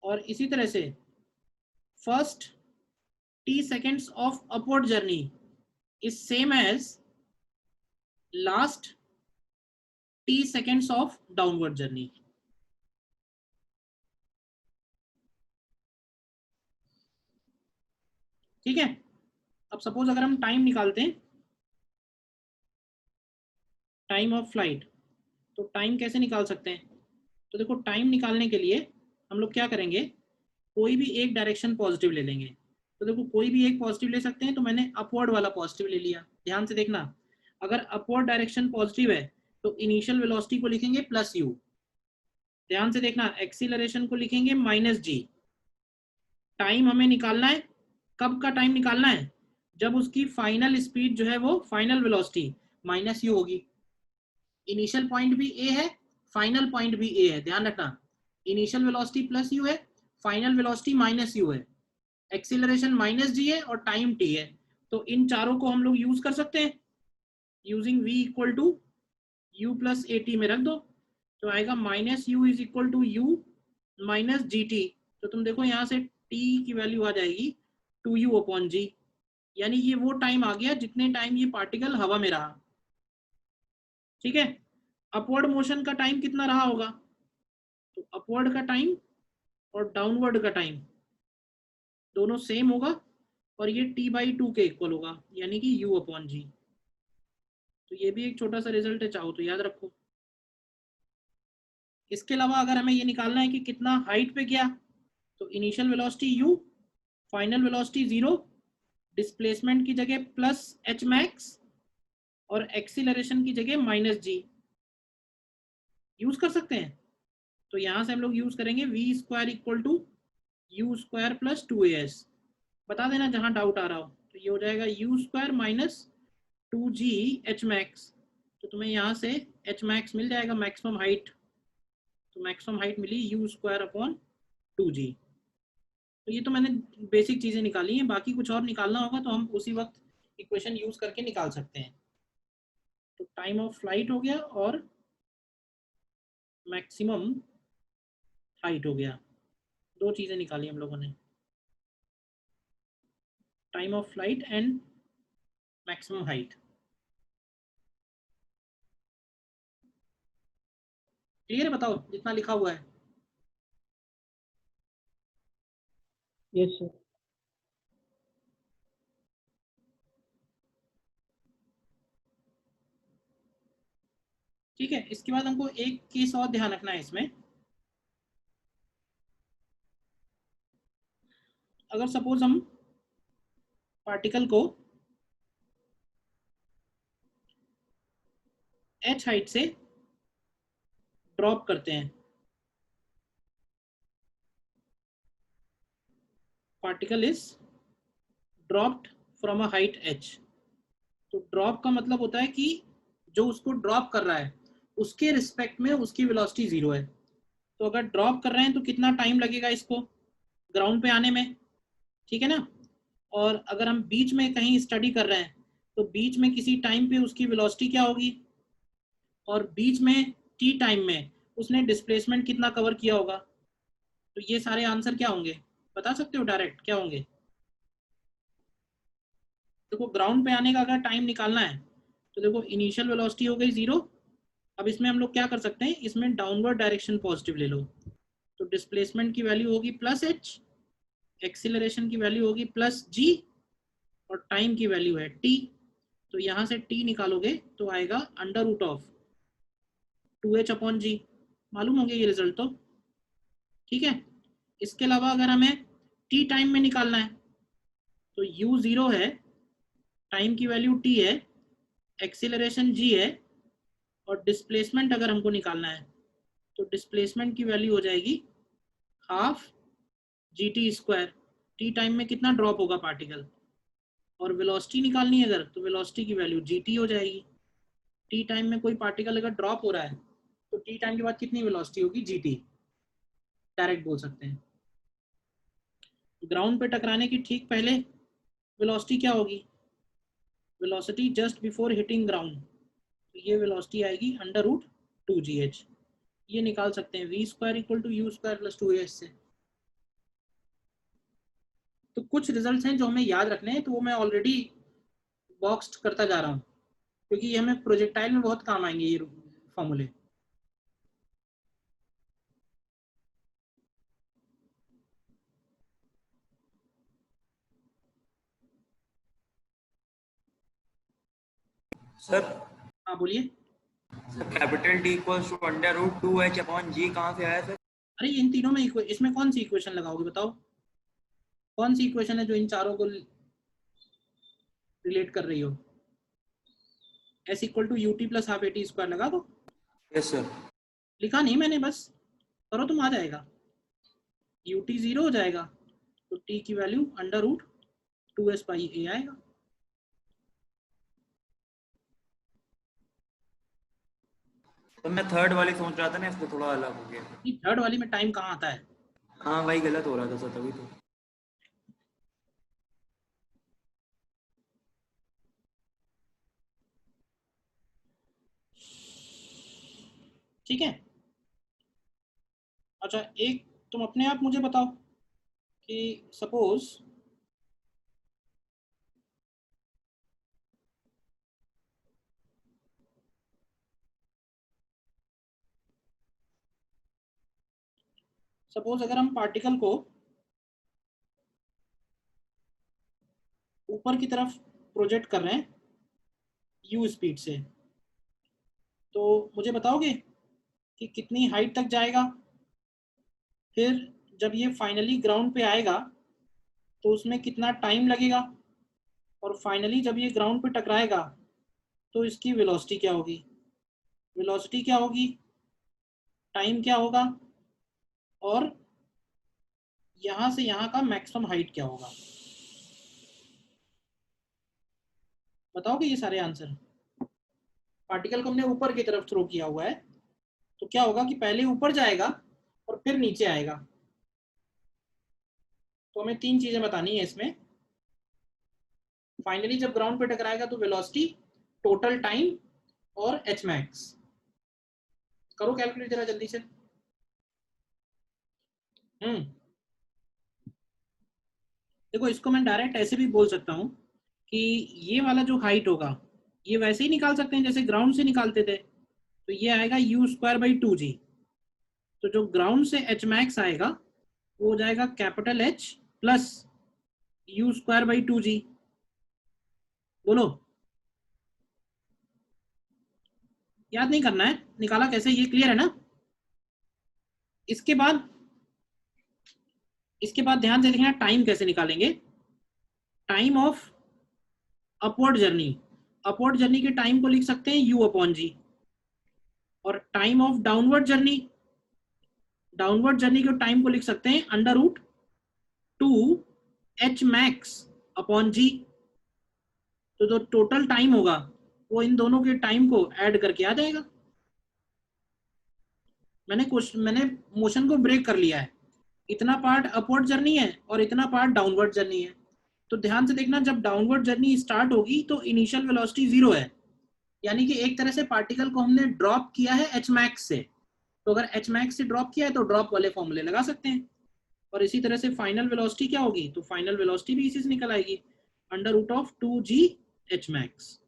और इसी तरह से first t seconds of upward journey is same as last t seconds of downward journey। ठीक है, अब सपोज अगर हम टाइम निकालते हैं, टाइम ऑफ फ्लाइट, तो टाइम कैसे निकाल सकते हैं? तो देखो, टाइम निकालने के लिए हम लोग क्या करेंगे, कोई भी एक डायरेक्शन पॉजिटिव ले लेंगे। तो देखो, कोई भी एक पॉजिटिव ले सकते हैं, तो मैंने अपवर्ड वाला पॉजिटिव ले लिया। ध्यान से देखना, अगर अपवर्ड डायरेक्शन पॉजिटिव है तो इनिशियल वेलोसिटी को लिखेंगे प्लस u। ध्यान से देखना, एक्सीलरेशन को लिखेंगे माइनस g। टाइम हमें निकालना है, कब का टाइम निकालना है? जब उसकी फाइनल स्पीड जो है वो फाइनल वेलोसिटी माइनस u होगी। इनिशियल पॉइंट भी a है, फाइनल पॉइंट भी a है। ध्यान रखना, इनिशियल वेलोसिटी प्लस u है, फाइनल वेलोसिटी माइनस u है, एक्सीलरेशन माइनस g है और टाइम t है। तो इन चारों को हम लोग यूज कर सकते हैं। Using v equal to u plus at में रख दो, तो आएगा minus u is equal to u minus g t. तो तुम देखो यहाँ से t की वैल्यू आ जाएगी 2u अपॉन g, यानी ये वो टाइम आ गया जितने टाइम ये पार्टिकल हवा में रहा। ठीक है, अपवर्ड मोशन का टाइम कितना रहा होगा? तो अपवर्ड का टाइम और डाउनवर्ड का टाइम दोनों सेम होगा और ये t/2 के इक्वल होगा, यानी कि u अपॉन g। तो ये भी एक छोटा सा रिजल्ट है, चाहो तो याद रखो। इसके अलावा अगर हमें ये निकालना है कि कितना हाइट पे गया, तो initial velocity u final velocity 0, displacement की जगह प्लस एच मैक्स और एक्सीलरेशन की जगह माइनस जी यूज कर सकते हैं। तो यहां से हम लोग यूज करेंगे v square equal to u square plus 2as। बता देना जहां डाउट आ रहा हो। तो ये हो जाएगा u square minus 2g h max. तो तुम्हें यहाँ से एच मैक्स मिल जाएगा मैक्सिमम हाइट। तो मैक्सिमम हाइट मिली यू स्क्वायर अपॉन 2g। तो ये तो मैंने बेसिक चीज़ें निकाली हैं, बाकी कुछ और निकालना होगा तो हम उसी वक्त इक्वेशन यूज करके निकाल सकते हैं। तो टाइम ऑफ फ्लाइट हो गया और मैक्सिमम हाइट हो गया, दो चीज़ें निकाली हम लोगों ने, time of flight and maximum height. Clear है? बताओ जितना लिखा हुआ है। Yes sir. ठीक है, इसके बाद हमको एक केस और ध्यान रखना है इसमें। अगर सपोज हम पार्टिकल को h हाइट से ड्रॉप करते हैं, particle is dropped from a height h। तो ड्रॉप का मतलब होता है कि जो उसको ड्रॉप कर रहा है उसके रिस्पेक्ट में उसकी वेलोसिटी 0 है। तो अगर ड्रॉप कर रहे हैं तो कितना टाइम लगेगा इसको ग्राउंड पे आने में, ठीक है ना। और अगर हम बीच में कहीं स्टडी कर रहे हैं तो बीच में किसी टाइम पे उसकी वेलोसिटी क्या होगी, और बीच में टी टाइम में उसने डिस्प्लेसमेंट कितना कवर किया होगा। तो ये सारे आंसर क्या होंगे बता सकते हो डायरेक्ट क्या होंगे? देखो ग्राउंड पे आने का अगर टाइम निकालना है तो देखो इनिशियल वेलोसिटी हो गई 0। अब इसमें हम लोग क्या कर सकते हैं, इसमें डाउनवर्ड डायरेक्शन पॉजिटिव ले लो। तो डिस्प्लेसमेंट की वैल्यू होगी प्लस एच, एक्सीलरेशन की वैल्यू होगी प्लस जी, और टाइम की वैल्यू है टी। तो यहाँ से टी निकालोगे तो आएगा under root of 2h upon g. मालूम होंगे ये रिजल्ट तो, ठीक है। इसके अलावा अगर हमें टी टाइम में निकालना है तो u 0 है, टाइम की वैल्यू t है, एक्सीलरेशन g है, और डिस्प्लेसमेंट अगर हमको निकालना है तो डिस्प्लेसमेंट की वैल्यू हो जाएगी half G T square. T time में कितना ड्रॉप होगा पार्टिकल, और वेलोसिटी निकालनी है अगर तो वेलोसिटी की वैल्यू जी टी हो जाएगी। टी टाइम में कोई पार्टिकल अगर ड्रॉप हो रहा है तो टी टाइम के बाद कितनी वेलोसिटी होगी, जी टी, डायरेक्ट बोल सकते हैं। ग्राउंड पे टकराने की ठीक पहले वेलोसिटी क्या होगी, velocity just before hitting ground. तो ये वेलोसिटी आएगी अंडर रूट 2gh। ये निकाल सकते हैं v square equal to u square plus 2ah से। तो कुछ रिजल्ट्स हैं जो हमें याद रखने हैं, तो वो मैं ऑलरेडी बॉक्स्ड करता जा रहा हूँ क्योंकि ये हमें प्रोजेक्टाइल में बहुत काम आएंगे ये फॉर्मूले। सर हाँ बोलिए। Capital T equals to under root 2h upon g कहाँ से आया सर? अरे इन तीनों में इसमें कौन सी इक्वेशन लगाओगे बताओ, कौन सी इक्वेशन है जो इन चारों को रिलेट कर रही हो? s equal to u t plus half a t square लगा दो। Yes sir. लिखा नहीं मैंने, बस करो तुम आ जाएगा। यूटी 0 हो जाएगा तो t की value under root 2s by a आएगा। तो मैं थर्ड वाली सोच रहा था ना, इसको थोड़ा अलग हो गया। थर्ड वाली में टाइम कहाँ आता है? हाँ वही गलत हो रहा था सर तभी तो। ठीक है। अच्छा एक तुम अपने आप मुझे बताओ कि सपोज अगर हम पार्टिकल को ऊपर की तरफ प्रोजेक्ट कर रहे हैं u स्पीड से, तो मुझे बताओगे कि कितनी हाइट तक जाएगा, फिर जब ये फाइनली ग्राउंड पे आएगा तो उसमें कितना टाइम लगेगा, और फाइनली जब ये ग्राउंड पे टकराएगा तो इसकी वेलोसिटी क्या होगी, वेलोसिटी क्या होगी, टाइम क्या होगा, और यहां से यहां का मैक्सिमम हाइट क्या होगा। बताओगे ये सारे आंसर। पार्टिकल को हमने ऊपर की तरफ थ्रो किया हुआ है, तो क्या होगा कि पहले ऊपर जाएगा और फिर नीचे आएगा। तो हमें 3 चीजें बतानी है इसमें। फाइनली जब ग्राउंड पे टकराएगा तो वेलोसिटी, टोटल टाइम और एच मैक्स। करो कैलकुलेट जरा जल्दी से। देखो इसको मैं डायरेक्ट ऐसे भी बोल सकता हूँ कि ये वाला जो हाइट होगा ये वैसे ही निकाल सकते हैं जैसे ग्राउंड से निकालते थे। तो ये आएगा u²/2g। तो जो ग्राउंड से एच मैक्स आएगा वो हो जाएगा कैपिटल H प्लस u²/2g। बोलो, याद नहीं करना है, निकाला कैसे ये क्लियर है ना। इसके बाद ध्यान से देखना टाइम कैसे निकालेंगे। टाइम ऑफ अपवर्ड जर्नी के टाइम को लिख सकते हैं u/g, और टाइम ऑफ डाउनवर्ड जर्नी के टाइम को लिख सकते हैं √2 h_max/g। तो जो टोटल टाइम होगा वो इन दोनों के टाइम को ऐड करके आ जाएगा। मैंने मोशन को ब्रेक कर लिया है, इतना पार्ट अपवर्ड जर्नी है और इतना पार्ट डाउनवर्ड जर्नी है। तो ध्यान से देखना, जब डाउनवर्ड जर्नी स्टार्ट होगी तो इनिशियल वेलोसिटी 0 है, यानी कि एक तरह से पार्टिकल को हमने ड्रॉप किया है एच मैक्स से। तो अगर एच मैक्स से ड्रॉप किया है तो ड्रॉप वाले फॉर्मूले लगा सकते हैं। और इसी तरह से फाइनल वेलोसिटी क्या होगी, तो फाइनल वेलोसिटी भी इसी से निकल आएगी, √2g h max.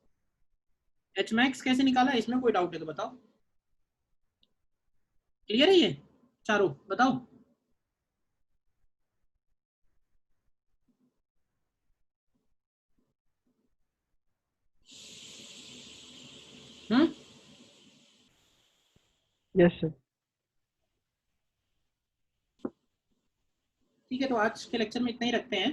H max कैसे निकाला, इसमें कोई डाउट है तो बताओ। क्लियर है ये चारों, बताओ। Yes sir. ठीक है, तो आज के लेक्चर में इतना ही रखते हैं।